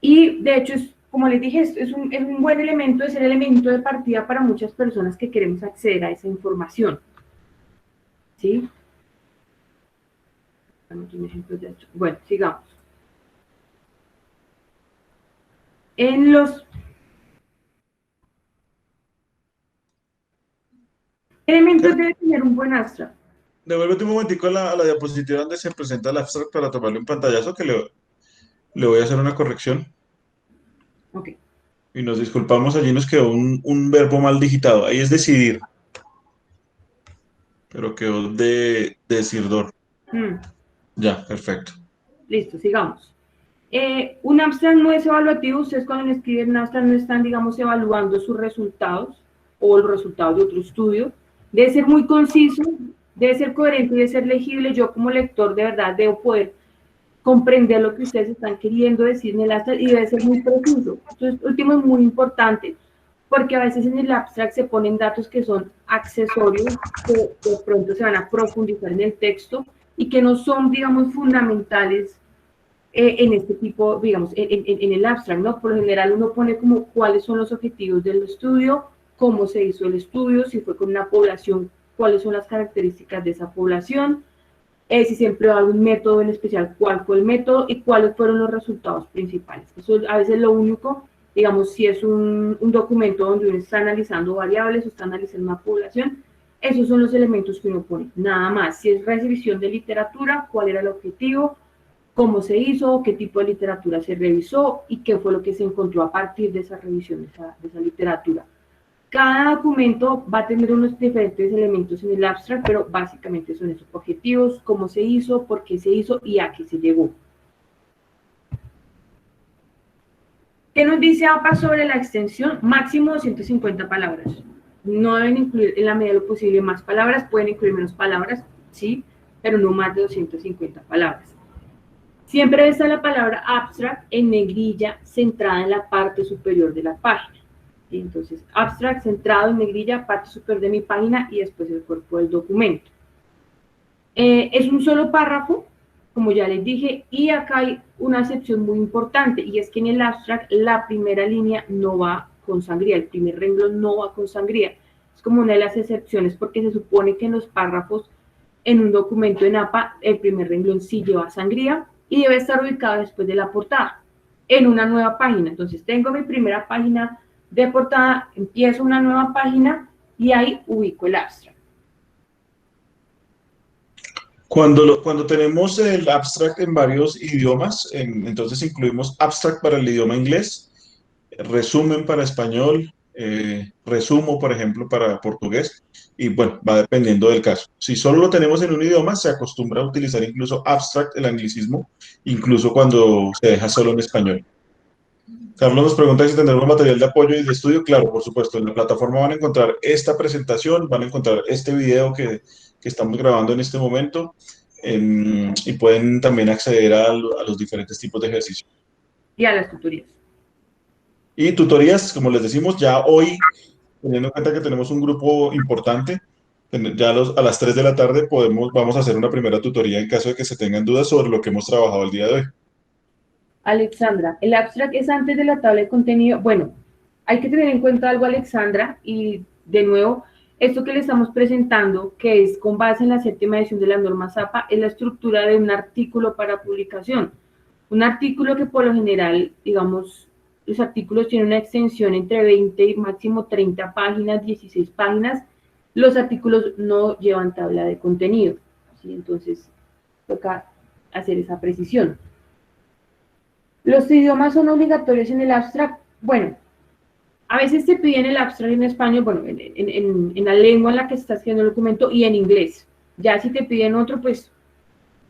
Y de hecho, como les dije, es un buen elemento, es el elemento de partida para muchas personas que queremos acceder a esa información. ¿Sí? Bueno, sigamos. En los elementos debe tener un buen abstract. Devuélvete un momentico a la diapositiva donde se presenta el abstract para tomarle un pantallazo que le voy a hacer una corrección. Ok. Y nos disculpamos, allí nos quedó un verbo mal digitado. Ahí es decidir. Pero quedó de decirdor. Ya, perfecto. Listo, sigamos. Un abstract no es evaluativo. Ustedes cuando escriben un abstract no están, digamos, evaluando sus resultados o los resultados de otro estudio. Debe ser muy conciso, debe ser coherente, debe ser legible. Yo como lector de verdad debo poder comprender lo que ustedes están queriendo decir en el abstract y debe ser muy preciso. Entonces, último es muy importante porque a veces en el abstract se ponen datos que son accesorios, que de pronto se van a profundizar en el texto y que no son, digamos, fundamentales en este tipo, digamos, en el abstract, ¿no? Por lo general uno pone como cuáles son los objetivos del estudio, cómo se hizo el estudio, si fue con una población, cuáles son las características de esa población, si se empleó algún método en especial, cuál fue el método y cuáles fueron los resultados principales. Eso a veces lo único, digamos, si es un documento donde uno está analizando variables o está analizando una población, esos son los elementos que uno pone, nada más. Si es revisión de literatura, cuál era el objetivo, cómo se hizo, qué tipo de literatura se revisó y qué fue lo que se encontró a partir de esa revisión de esa literatura. Cada documento va a tener unos diferentes elementos en el abstract, pero básicamente son esos objetivos, cómo se hizo, por qué se hizo y a qué se llegó. ¿Qué nos dice APA sobre la extensión? Máximo 250 palabras. No deben incluir en la medida de lo posible más palabras, pueden incluir menos palabras, sí, pero no más de 250 palabras. Siempre está la palabra abstract en negrilla centrada en la parte superior de la página. Entonces, abstract centrado en negrilla, parte superior de mi página y después el cuerpo del documento. Es un solo párrafo, como ya les dije, y acá hay una excepción muy importante, y es que en el abstract la primera línea no va con sangría, el primer renglón no va con sangría. Es como una de las excepciones porque se supone que en los párrafos en un documento en APA el primer renglón sí lleva sangría y debe estar ubicado después de la portada, en una nueva página. Entonces tengo mi primera página de portada, empiezo una nueva página y ahí ubico el abstract. Cuando tenemos el abstract en varios idiomas, entonces incluimos abstract para el idioma inglés, resumen para español, resumo, por ejemplo, para portugués, y bueno, va dependiendo del caso. Si solo lo tenemos en un idioma, se acostumbra a utilizar incluso abstract, el anglicismo, incluso cuando se deja solo en español. Carlos nos pregunta si tendremos material de apoyo y de estudio. Claro, por supuesto, en la plataforma van a encontrar esta presentación, van a encontrar este video que estamos grabando en este momento, y pueden también acceder a los diferentes tipos de ejercicios. Y a las tutorías. Y tutorías, como les decimos, ya hoy, teniendo en cuenta que tenemos un grupo importante, ya a las 3 de la tarde vamos a hacer una primera tutoría en caso de que se tengan dudas sobre lo que hemos trabajado el día de hoy. Alexandra, ¿el abstract es antes de la tabla de contenido? Bueno, hay que tener en cuenta algo, Alexandra, y de nuevo, esto que le estamos presentando, que es con base en la 7ª edición de la norma ZAPA, es la estructura de un artículo para publicación. Un artículo que por lo general, digamos, los artículos tienen una extensión entre 20 y máximo 30 páginas, 16 páginas. Los artículos no llevan tabla de contenido, ¿sí? Entonces, toca hacer esa precisión. ¿Los idiomas son obligatorios en el abstract? Bueno, a veces te piden el abstract en español, bueno, en la lengua en la que estás haciendo el documento y en inglés. Ya si te piden otro, pues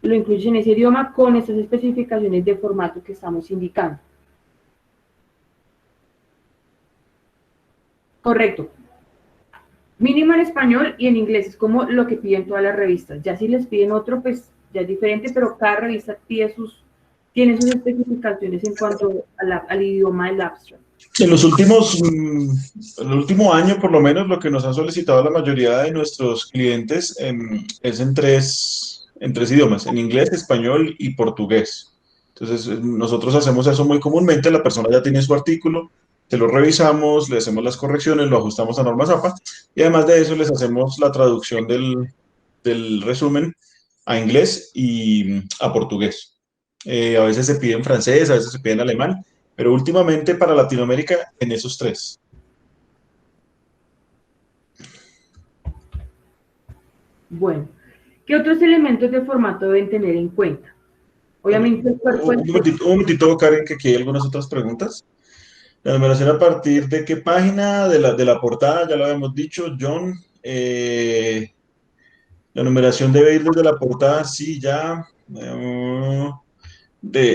lo incluyes en ese idioma con estas especificaciones de formato que estamos indicando. Correcto. Mínimo en español y en inglés, es como lo que piden todas las revistas. Ya si les piden otro, pues ya es diferente, pero cada revista tiene sus especificaciones en cuanto al idioma del abstract. En el último año, por lo menos, lo que nos han solicitado la mayoría de nuestros clientes es en tres idiomas, en inglés, español y portugués. Entonces, nosotros hacemos eso muy comúnmente, la persona ya tiene su artículo, te lo revisamos, le hacemos las correcciones, lo ajustamos a norma ZAPA, y además de eso les hacemos la traducción del resumen a inglés y a portugués. A veces se pide en francés, a veces se pide en alemán, pero últimamente para Latinoamérica en esos tres. Bueno, ¿qué otros elementos de formato deben tener en cuenta? Obviamente el cuerpo... Un momentito, Karen, que aquí hay algunas otras preguntas. La numeración a partir de qué página de la portada, ya lo habíamos dicho, John. La numeración debe ir desde la portada, sí, ya.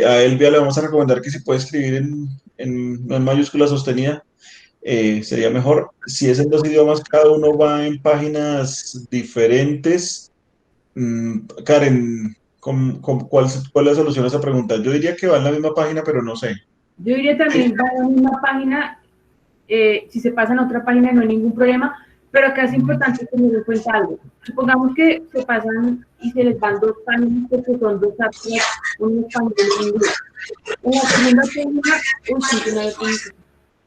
A Elvia le vamos a recomendar que si puede escribir no en mayúscula sostenida, sería mejor. Si es en dos idiomas, cada uno va en páginas diferentes. Karen, ¿cuál es la solución a esa pregunta? Yo diría que va en la misma página, pero no sé. Yo diría también va en la misma página, si se pasa en otra página no hay ningún problema, pero acá es importante tener en cuenta algo. Supongamos que se pasan y se les van 2 páginas porque son 2 abstracts, un español y un inglés. En la segunda página,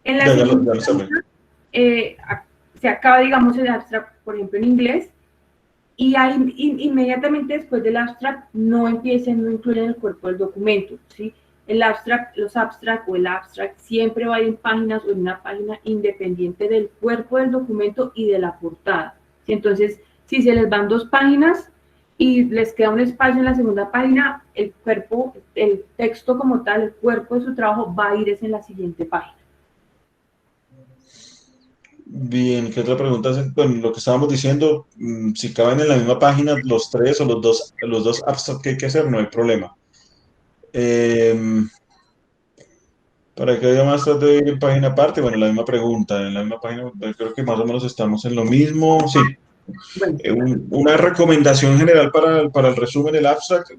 en la segunda página se acaba, digamos, el abstract, por ejemplo, en inglés, y ahí, inmediatamente después del abstract no incluyen el cuerpo del documento, ¿sí? El abstract, los abstract o el abstract siempre va en páginas o en una página independiente del cuerpo del documento y de la portada, ¿sí? Entonces, si se les van 2 páginas y les queda un espacio en la segunda página, el cuerpo, el texto como tal, el cuerpo de su trabajo va a ir en la siguiente página. Bien, ¿qué otra pregunta? Bueno, lo que estábamos diciendo, si caben en la misma página los 3 o los dos abstracts que hay que hacer, no hay problema. ¿Para qué idiomas debe ir en página aparte? Bueno, la misma pregunta, en la misma página, creo que más o menos estamos en lo mismo. Sí. Bueno. Una recomendación general para el resumen del abstract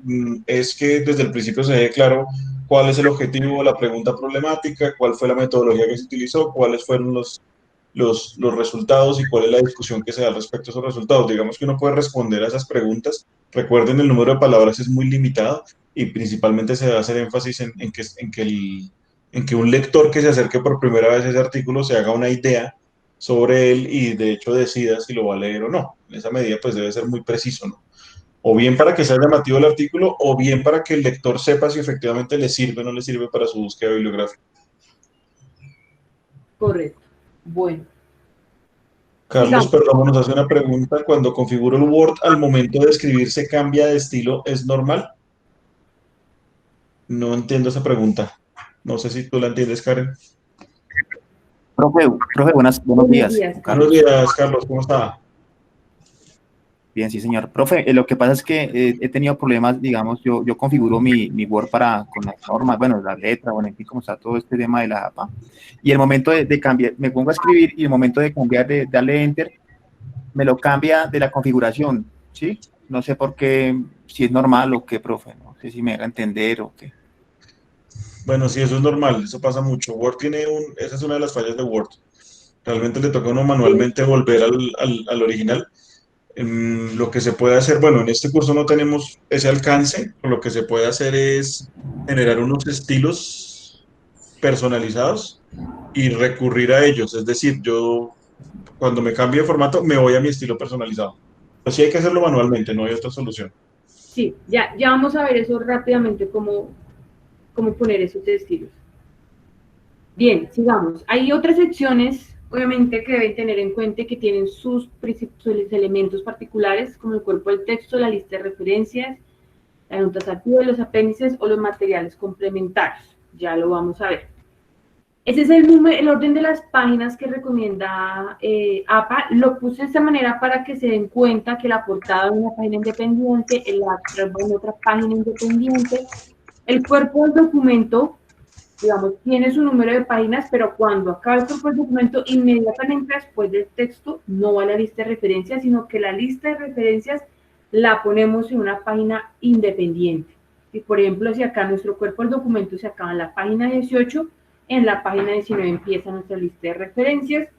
es que desde el principio se deje claro cuál es el objetivo de la pregunta problemática, cuál fue la metodología que se utilizó, cuáles fueron los resultados y cuál es la discusión que se da al respecto a esos resultados. Digamos que uno puede responder a esas preguntas. Recuerden, el número de palabras es muy limitado y principalmente se va a hacer énfasis en que un lector que se acerque por primera vez a ese artículo se haga una idea sobre él y de hecho decida si lo va a leer o no. En esa medida pues debe ser muy preciso, ¿no? O bien para que sea llamativo el artículo o bien para que el lector sepa si efectivamente le sirve o no le sirve para su búsqueda bibliográfica. Correcto. Bueno. Carlos, Digamos, perdón, nos hace una pregunta. Cuando configuro el Word, al momento de escribir se cambia de estilo, ¿es normal? No entiendo esa pregunta. No sé si tú la entiendes, Karen. Profe, buenos buenos días, días. Buenos Carlos. días, Carlos, ¿cómo está? Bien, sí, señor. Profe, lo que pasa es que he tenido problemas, digamos, yo configuro mi Word con las normas, bueno, la letra, bueno, en fin, cómo está todo este tema de la APA. Y el momento de cambiar, me pongo a escribir y el momento de cambiar, de darle Enter, me lo cambia de la configuración, ¿sí? No sé por qué, si es normal o qué, profe, no sé si me haga entender o qué. Bueno, sí, eso es normal, eso pasa mucho. Word tiene esa es una de las fallas de Word. Realmente le toca a uno manualmente volver al original. Lo que se puede hacer, bueno, en este curso no tenemos ese alcance, pero lo que se puede hacer es generar unos estilos personalizados y recurrir a ellos. Es decir, yo cuando me cambie de formato me voy a mi estilo personalizado. Pues sí hay que hacerlo manualmente, no hay otra solución. Sí, ya vamos a ver eso rápidamente, cómo poner esos estilos. Bien, sigamos. Hay otras secciones, obviamente, que deben tener en cuenta que tienen sus elementos particulares, como el cuerpo del texto, la lista de referencias, la anotativa, los apéndices o los materiales complementarios. Ya lo vamos a ver. Ese es el orden de las páginas que recomienda APA. Lo puse de esta manera para que se den cuenta que la portada es una página independiente, el abstract va en otra página independiente. El cuerpo del documento, digamos, tiene su número de páginas, pero cuando acaba el cuerpo del documento, inmediatamente después del texto, no va a la lista de referencias, sino que la lista de referencias la ponemos en una página independiente. Y por ejemplo, si acá nuestro cuerpo del documento se acaba en la página 18, en la página 19 empieza nuestra lista de referencias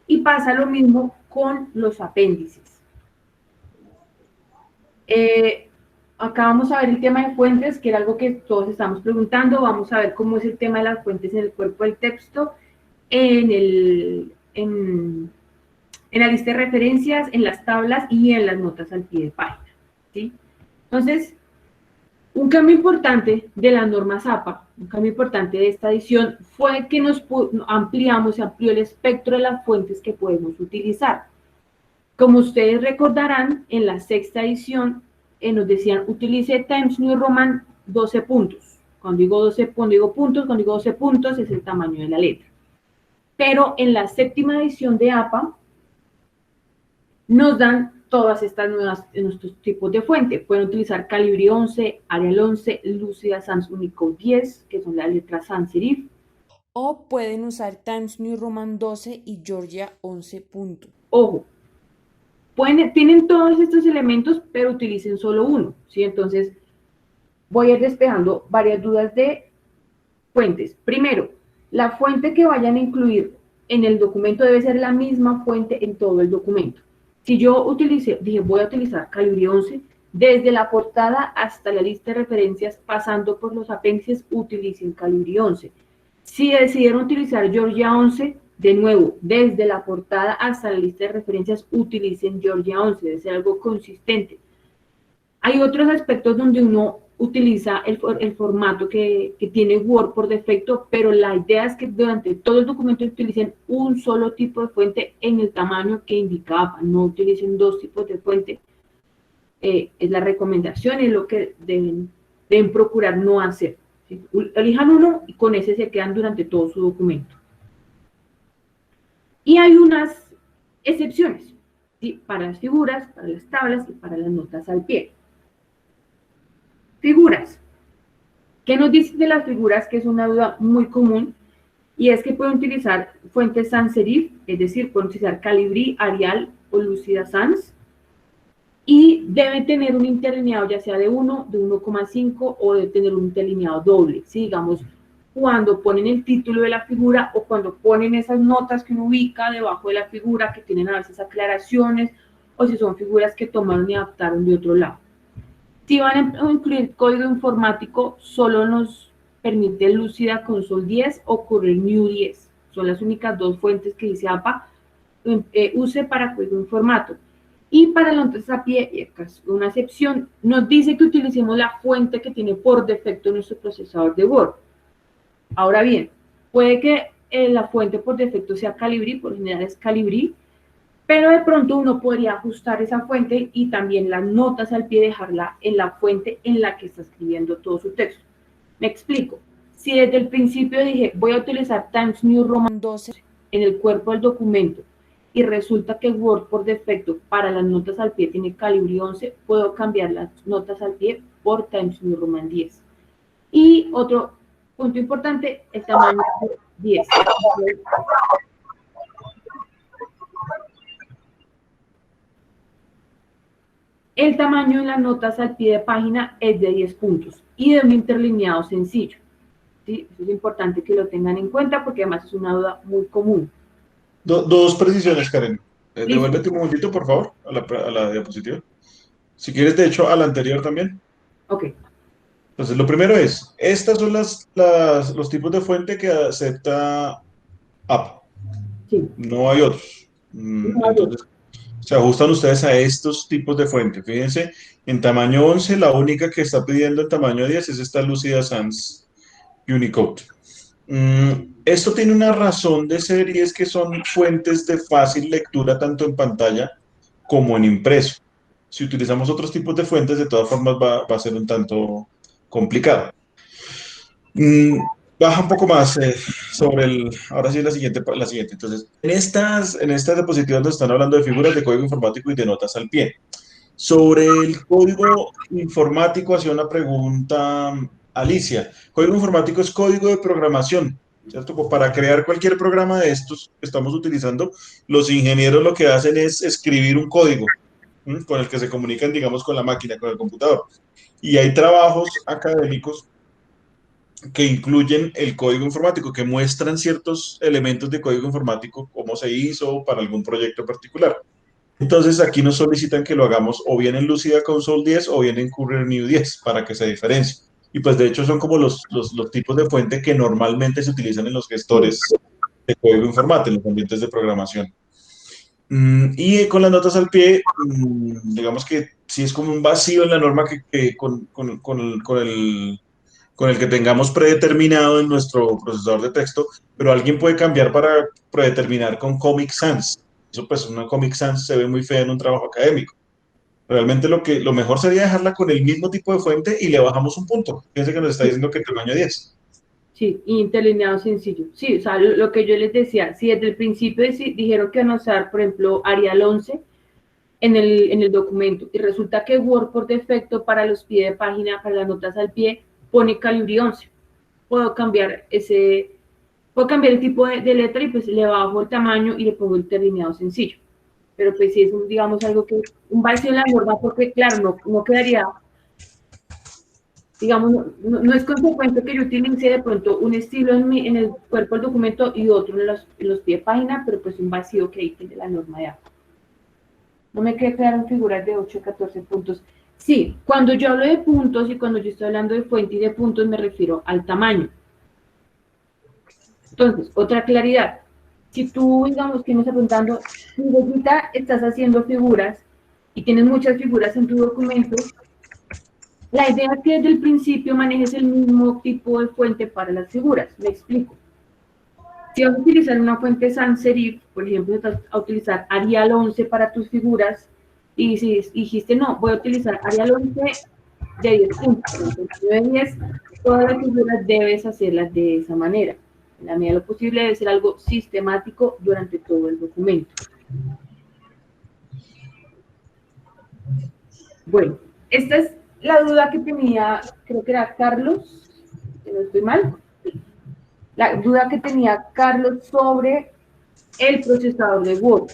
y pasa lo mismo con los apéndices. Acá vamos a ver el tema de fuentes, que era algo que todos estamos preguntando. Vamos a ver cómo es el tema de las fuentes en el cuerpo del texto, en la lista de referencias, en las tablas y en las notas al pie de página, ¿sí? Entonces, un cambio importante de las normas APA, un cambio importante de esta edición, fue que se amplió el espectro de las fuentes que podemos utilizar. Como ustedes recordarán, en la sexta edición nos decían, utilice Times New Roman 12 puntos. Cuando digo 12 puntos, es el tamaño de la letra. Pero en la séptima edición de APA, nos dan todas estas nuestros tipos de fuente. Pueden utilizar Calibri 11, Arial 11, Lucida Sans Unicode 10, que son las letras sans serif. O pueden usar Times New Roman 12 y Georgia 11 puntos. Ojo, tienen todos estos elementos, pero utilicen solo uno, ¿sí? Entonces, voy a ir despejando varias dudas de fuentes. Primero, la fuente que vayan a incluir en el documento debe ser la misma fuente en todo el documento. Si yo dije voy a utilizar Calibri 11, desde la portada hasta la lista de referencias, pasando por los apéndices, utilicen Calibri 11. Si decidieron utilizar Georgia 11, de nuevo, desde la portada hasta la lista de referencias, utilicen Georgia 11, debe ser algo consistente. Hay otros aspectos donde uno utiliza el formato que tiene Word por defecto, pero la idea es que durante todo el documento utilicen un solo tipo de fuente en el tamaño que indicaba, no utilicen dos tipos de fuente. Es la recomendación, es lo que deben procurar no hacer. ¿Sí? Elijan uno y con ese se quedan durante todo su documento. Y hay unas excepciones, ¿sí? Para las figuras, para las tablas y para las notas al pie. Figuras. ¿Qué nos dicen de las figuras? Que es una duda muy común, y es que pueden utilizar fuentes sans serif, es decir, pueden utilizar Calibri, Arial o Lucida Sans, y deben tener un interlineado ya sea de 1, de 1,5 o debe tener un interlineado doble, ¿sí? Digamos, cuando ponen el título de la figura o cuando ponen esas notas que uno ubica debajo de la figura, que tienen a veces aclaraciones, o si son figuras que tomaron y adaptaron de otro lado. Si van a incluir código informático, solo nos permite Lucida Console 10 o Corel New 10. Son las únicas dos fuentes que dice APA use para código informático. Y para la notas a pie, una excepción, nos dice que utilicemos la fuente que tiene por defecto nuestro procesador de Word. Ahora bien, puede que la fuente por defecto sea Calibri, por general es Calibri, pero de pronto uno podría ajustar esa fuente y también las notas al pie dejarla en la fuente en la que está escribiendo todo su texto. Me explico. Si desde el principio dije, voy a utilizar Times New Roman 12 en el cuerpo del documento y resulta que Word por defecto para las notas al pie tiene calibre 11, puedo cambiar las notas al pie por Times New Roman 10. Y otro punto importante, el tamaño de 10. El tamaño en las notas al pie de página es de 10 puntos y de un interlineado sencillo. ¿Sí? Eso es importante que lo tengan en cuenta porque además es una duda muy común. Dos precisiones, Karen. Listo. Devuélvete un momentito, por favor, a la diapositiva. Si quieres, de hecho, a la anterior también. Ok. Entonces, lo primero es, estas son los tipos de fuente que acepta App. Sí. No hay otros. Entonces, se ajustan ustedes a estos tipos de fuente. Fíjense, en tamaño 11, la única que está pidiendo en tamaño 10 es esta Lucida Sans Unicode. Esto tiene una razón de ser y es que son fuentes de fácil lectura tanto en pantalla como en impreso. Si utilizamos otros tipos de fuentes, de todas formas va a ser un tanto complicado. Baja un poco más sobre el... Ahora sí, la siguiente. Entonces, en estas diapositivas nos están hablando de figuras de código informático y de notas al pie. Sobre el código informático, hacía una pregunta Alicia. Código informático es código de programación, ¿cierto? Para crear cualquier programa de estos que estamos utilizando, los ingenieros lo que hacen es escribir un código con el que se comunican, digamos, con la máquina, con el computador. Y hay trabajos académicos que incluyen el código informático, que muestran ciertos elementos de código informático, cómo se hizo para algún proyecto particular. Entonces aquí nos solicitan que lo hagamos o bien en Lucida Console 10 o bien en Courier New 10 para que se diferencie. Y pues de hecho son como los tipos de fuente que normalmente se utilizan en los gestores de código informático, en los ambientes de programación. Y con las notas al pie, digamos que sí es como un vacío en la norma con el que tengamos predeterminado en nuestro procesador de texto, pero alguien puede cambiar para predeterminar con Comic Sans. Eso pues una Comic Sans se ve muy fea en un trabajo académico. Realmente lo mejor sería dejarla con el mismo tipo de fuente y le bajamos un punto. Fíjense que nos está diciendo que tamaño 10. Sí, interlineado sencillo. Sí, o sea, lo que yo les decía, si desde el principio dijeron que van a usar, por ejemplo, Arial 11 en el documento y resulta que Word por defecto para los pies de página, para las notas al pie, pone calibre 11. Puedo cambiar el tipo de letra y pues le bajo el tamaño y le pongo interlineado sencillo. Pero pues sí es, digamos, algo que, un vacío en la norma porque, claro, no quedaría, digamos, no es consecuente que yo utilice de pronto un estilo en el cuerpo del documento y otro en los pies de página, pero pues un vacío que ahí tiene la norma de APA. No me queda claro en figuras de 8 a 14 puntos. Sí, cuando yo hablo de puntos y cuando yo estoy hablando de fuente y de puntos me refiero al tamaño. Entonces, otra claridad. Si tú, digamos, que me estás preguntando, si ahorita estás haciendo figuras y tienes muchas figuras en tu documento, la idea es que desde el principio manejes el mismo tipo de fuente para las figuras. Me explico. Si vas a utilizar una fuente sans serif, por ejemplo, vas a utilizar Arial 11 para tus figuras, y si dijiste, no, voy a utilizar Arial 11 de 10 puntos, de 10, todas las figuras debes hacerlas de esa manera. En la medida de lo posible debe ser algo sistemático durante todo el documento. Bueno, esta es la duda que tenía, creo que era Carlos, si no estoy mal. La duda que tenía Carlos sobre el procesador de Word.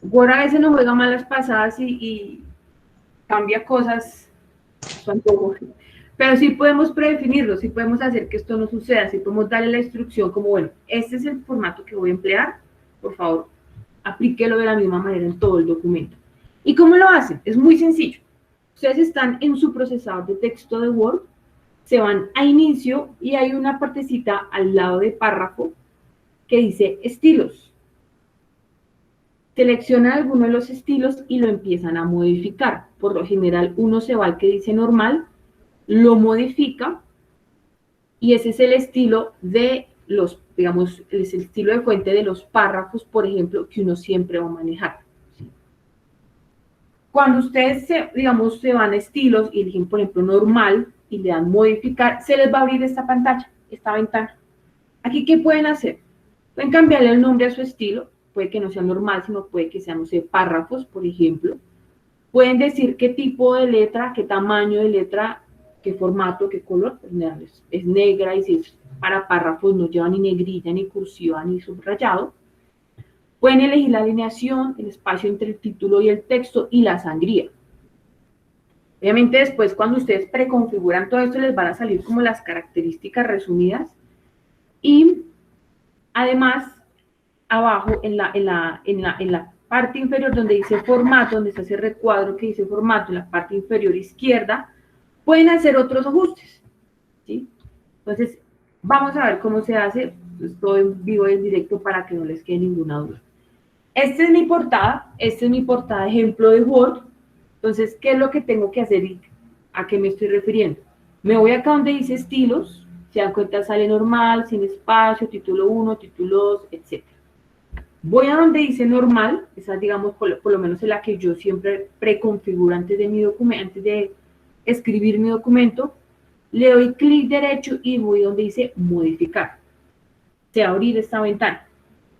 Word a veces nos juega malas pasadas y cambia cosas a su antojo. Pero sí podemos predefinirlo, sí podemos hacer que esto no suceda, sí podemos darle la instrucción como, bueno, este es el formato que voy a emplear, por favor, aplíquelo de la misma manera en todo el documento. ¿Y cómo lo hacen? Es muy sencillo. Ustedes están en su procesador de texto de Word, se van a inicio y hay una partecita al lado de párrafo que dice estilos. Seleccionan alguno de los estilos y lo empiezan a modificar. Por lo general, uno se va al que dice normal, lo modifica y ese es el estilo de digamos, es el estilo de fuente de los párrafos, por ejemplo, que uno siempre va a manejar. ¿Sí? Cuando ustedes, digamos, se van a estilos y eligen, por ejemplo, normal y le dan modificar, se les va a abrir esta pantalla, esta ventana. Aquí, ¿qué pueden hacer? Pueden cambiarle el nombre a su estilo, puede que no sea normal, sino puede que sea, no sé, párrafos, por ejemplo. Pueden decir qué tipo de letra, qué tamaño de letra, qué formato, qué color. Pues, es negra y si es para párrafos no lleva ni negrilla, ni cursiva, ni subrayado. Pueden elegir la alineación, el espacio entre el título y el texto y la sangría. Obviamente después cuando ustedes preconfiguran todo esto les van a salir como las características resumidas y además abajo en la parte inferior donde dice formato, donde está ese recuadro que dice formato, en la parte inferior izquierda, pueden hacer otros ajustes, ¿sí? Entonces, vamos a ver cómo se hace, estoy en vivo y en directo para que no les quede ninguna duda. Esta es mi portada ejemplo de Word. Entonces, ¿qué es lo que tengo que hacer y a qué me estoy refiriendo? Me voy acá donde dice estilos, se dan cuenta sale normal, sin espacio, título 1, título 2, etc. Voy a donde dice normal, esa digamos por lo menos es la que yo siempre preconfiguro antes de mi documento, antes de escribir mi documento, le doy clic derecho y voy donde dice modificar. Se va a abrir esta ventana.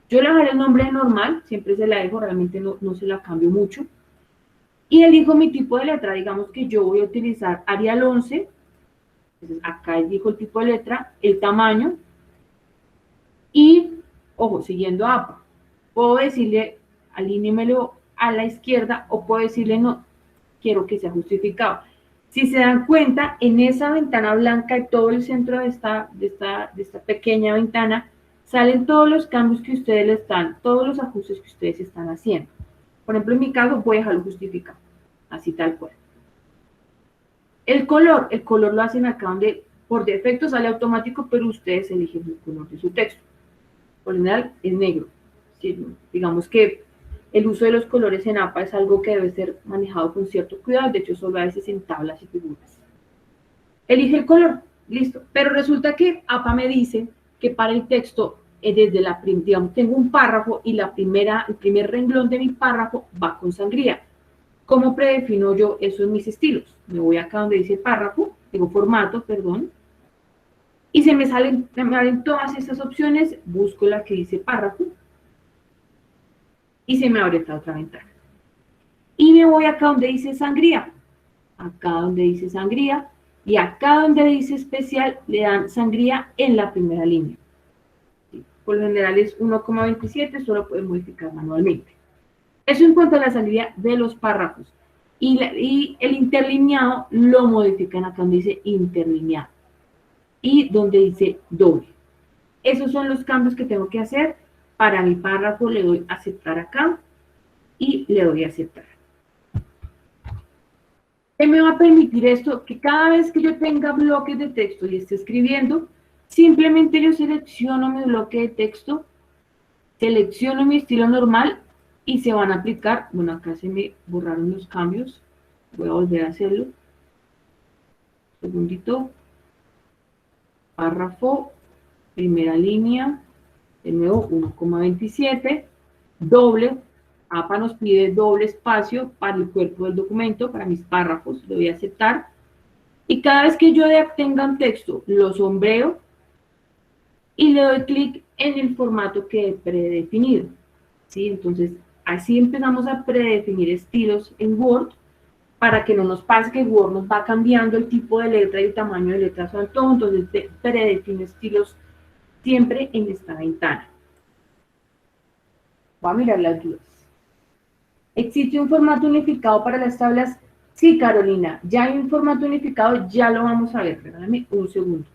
Yo le dejaré el nombre de normal, siempre se la dejo, realmente no se la cambio mucho. Y elijo mi tipo de letra, digamos que yo voy a utilizar Arial 11, entonces acá elijo el tipo de letra, el tamaño, y, ojo, siguiendo APA, puedo decirle, alíñemelo a la izquierda, o puedo decirle, no, quiero que sea justificado. Si se dan cuenta, en esa ventana blanca y todo el centro de esta pequeña ventana, salen todos los cambios que ustedes le están, todos los ajustes que ustedes están haciendo. Por ejemplo, en mi caso, voy a dejarlo justificado, así tal cual. El color lo hacen acá donde por defecto sale automático, pero ustedes eligen el color de su texto. Por lo general es negro. ¿Sí? Digamos que el uso de los colores en APA es algo que debe ser manejado con cierto cuidado, de hecho solo a veces en tablas y figuras. Elige el color, listo. Pero resulta que APA me dice que para el texto, desde digamos, tengo un párrafo y el primer renglón de mi párrafo va con sangría. ¿Cómo predefino yo eso en mis estilos? Me voy acá donde dice párrafo, tengo formato, perdón, y me abren todas estas opciones, busco la que dice párrafo, y se me abre esta otra ventana. Y me voy acá donde dice sangría, y acá donde dice especial, le dan sangría en la primera línea. ¿Sí? Por lo general es 1,27, solo pueden modificar manualmente. Eso en cuanto a la sangría de los párrafos. Y el interlineado lo modifican acá donde dice interlineado. Y donde dice doble. Esos son los cambios que tengo que hacer. Para mi párrafo le doy aceptar acá y le doy aceptar. ¿Qué me va a permitir esto? Que cada vez que yo tenga bloques de texto y esté escribiendo, simplemente yo selecciono mi bloque de texto, selecciono mi estilo normal y se van a aplicar. Bueno, acá se me borraron los cambios. Voy a volver a hacerlo. Segundito. Párrafo, primera línea, de nuevo 1,27, doble, APA nos pide doble espacio para el cuerpo del documento, para mis párrafos, le voy a aceptar, y cada vez que yo tenga un texto, lo sombreo y le doy clic en el formato que he predefinido, ¿sí? Entonces, así empezamos a predefinir estilos en Word, para que no nos pase que Word nos va cambiando el tipo de letra y el tamaño de letra sobre todo, entonces predefino estilos siempre en esta ventana. Voy a mirar las dudas. ¿Existe un formato unificado para las tablas? Sí, Carolina, ya hay un formato unificado, ya lo vamos a ver, regálame un segundo.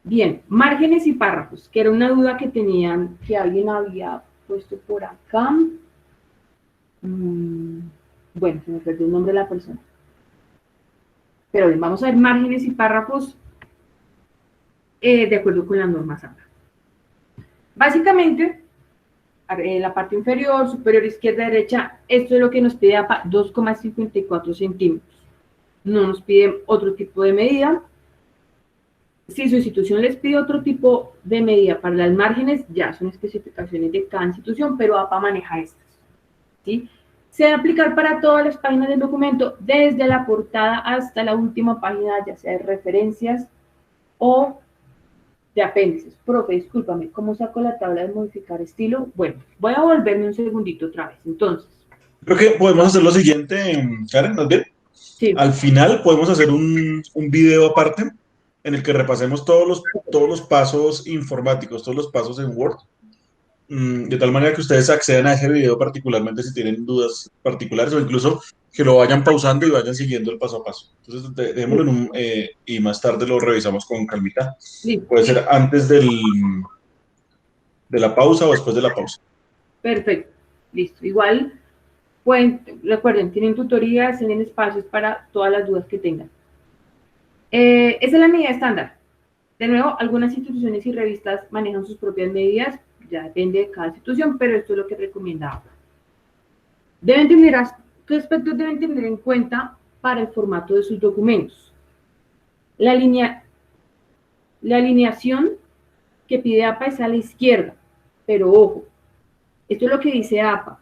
Bien, márgenes y párrafos, que era una duda que tenían, que alguien había puesto por acá. Bueno, se me perdió el nombre de la persona. Pero bien, vamos a ver márgenes y párrafos de acuerdo con las normas APA. Básicamente, la parte inferior, superior, izquierda, derecha, esto es lo que nos pide APA, 2,54 centímetros. No nos pide otro tipo de medida. Si su institución les pide otro tipo de medida para las márgenes, ya son especificaciones de cada institución, pero APA maneja estas, ¿sí? Se debe aplicar para todas las páginas del documento, desde la portada hasta la última página, ya sea de referencias o de apéndices. Profe, discúlpame, ¿cómo saco la tabla de modificar estilo? Bueno, voy a volverme un segundito otra vez. Entonces, Creo que podemos hacer lo siguiente, Karen, ¿nos bien? sí. Al final podemos hacer un video aparte en el que repasemos todos los pasos informáticos, todos los pasos en Word, de tal manera que ustedes accedan a ese video particularmente si tienen dudas particulares o incluso que lo vayan pausando y vayan siguiendo el paso a paso. Entonces, dejémoslo y más tarde lo revisamos con calmita. Listo. Puede ser antes de la pausa o después de la pausa. Perfecto, listo. Igual, recuerden, tienen tutorías, tienen espacios para todas las dudas que tengan. Esa es la medida estándar. De nuevo, algunas instituciones y revistas manejan sus propias medidas, ya depende de cada institución, pero esto es lo que recomendaba. ¿Qué aspectos deben tener en cuenta para el formato de sus documentos? La alineación que pide APA es a la izquierda, pero ojo, esto es lo que dice APA.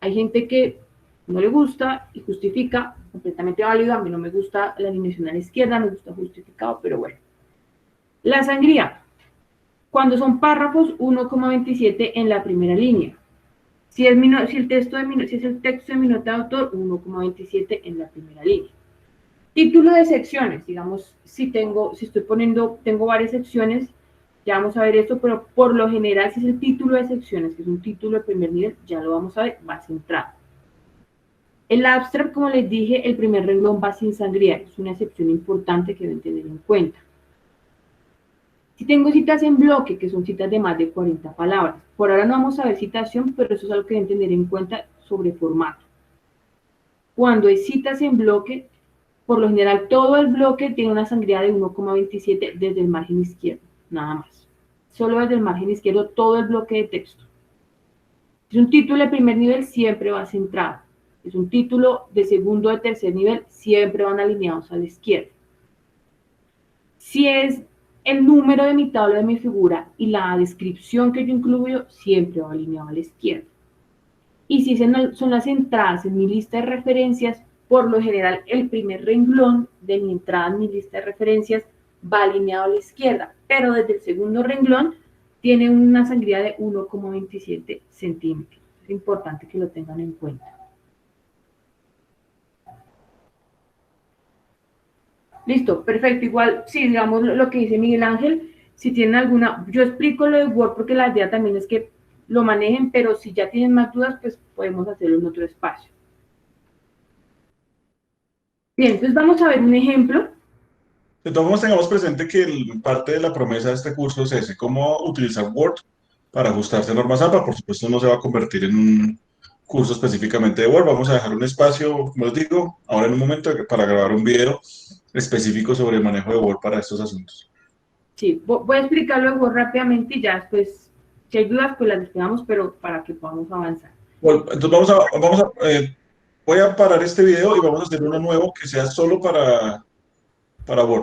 Hay gente que no le gusta y justifica, completamente válido. A mí no me gusta la alineación a la izquierda, me gusta justificado, pero bueno. La sangría, cuando son párrafos, 1,27 en la primera línea. Si es el texto de mi nota de autor, 1,27 en la primera línea. Título de secciones, digamos, tengo varias secciones, ya vamos a ver esto, pero por lo general, si es el título de secciones, que es un título de primer nivel, ya lo vamos a ver, va centrado. El abstract, como les dije, el primer renglón va sin sangría, es una excepción importante que deben tener en cuenta. Si tengo citas en bloque, que son citas de más de 40 palabras, por ahora no vamos a ver citación, pero eso es algo que deben tener en cuenta sobre formato. Cuando hay citas en bloque, por lo general todo el bloque tiene una sangría de 1,27 desde el margen izquierdo, nada más. Solo desde el margen izquierdo todo el bloque de texto. Si es un título de primer nivel, siempre va centrado. Si es un título de segundo o de tercer nivel, siempre van alineados a la izquierda. Si es el número de mi tabla de mi figura y la descripción que yo incluyo, siempre va alineado a la izquierda. Y si son las entradas en mi lista de referencias, por lo general el primer renglón de mi entrada en mi lista de referencias va alineado a la izquierda, pero desde el segundo renglón tiene una sangría de 1,27 centímetros. Es importante que lo tengan en cuenta. Listo, perfecto. Igual, sí, digamos lo que dice Miguel Ángel, si tienen alguna, yo explico lo de Word porque la idea también es que lo manejen, pero si ya tienen más dudas, pues podemos hacerlo en otro espacio. Bien, entonces vamos a ver un ejemplo. De todos modos, tengamos presente que parte de la promesa de este curso es ese, cómo utilizar Word para ajustarse a normas APA. Por supuesto, no se va a convertir en un curso específicamente de Word. Vamos a dejar un espacio, como les digo, ahora en un momento para grabar un video específico sobre el manejo de Word para estos asuntos. Sí, voy a explicarlo de Word rápidamente y ya después, si hay dudas, pues las despegamos, pero para que podamos avanzar. Bueno, entonces voy a parar este video y vamos a hacer uno nuevo que sea solo para Word.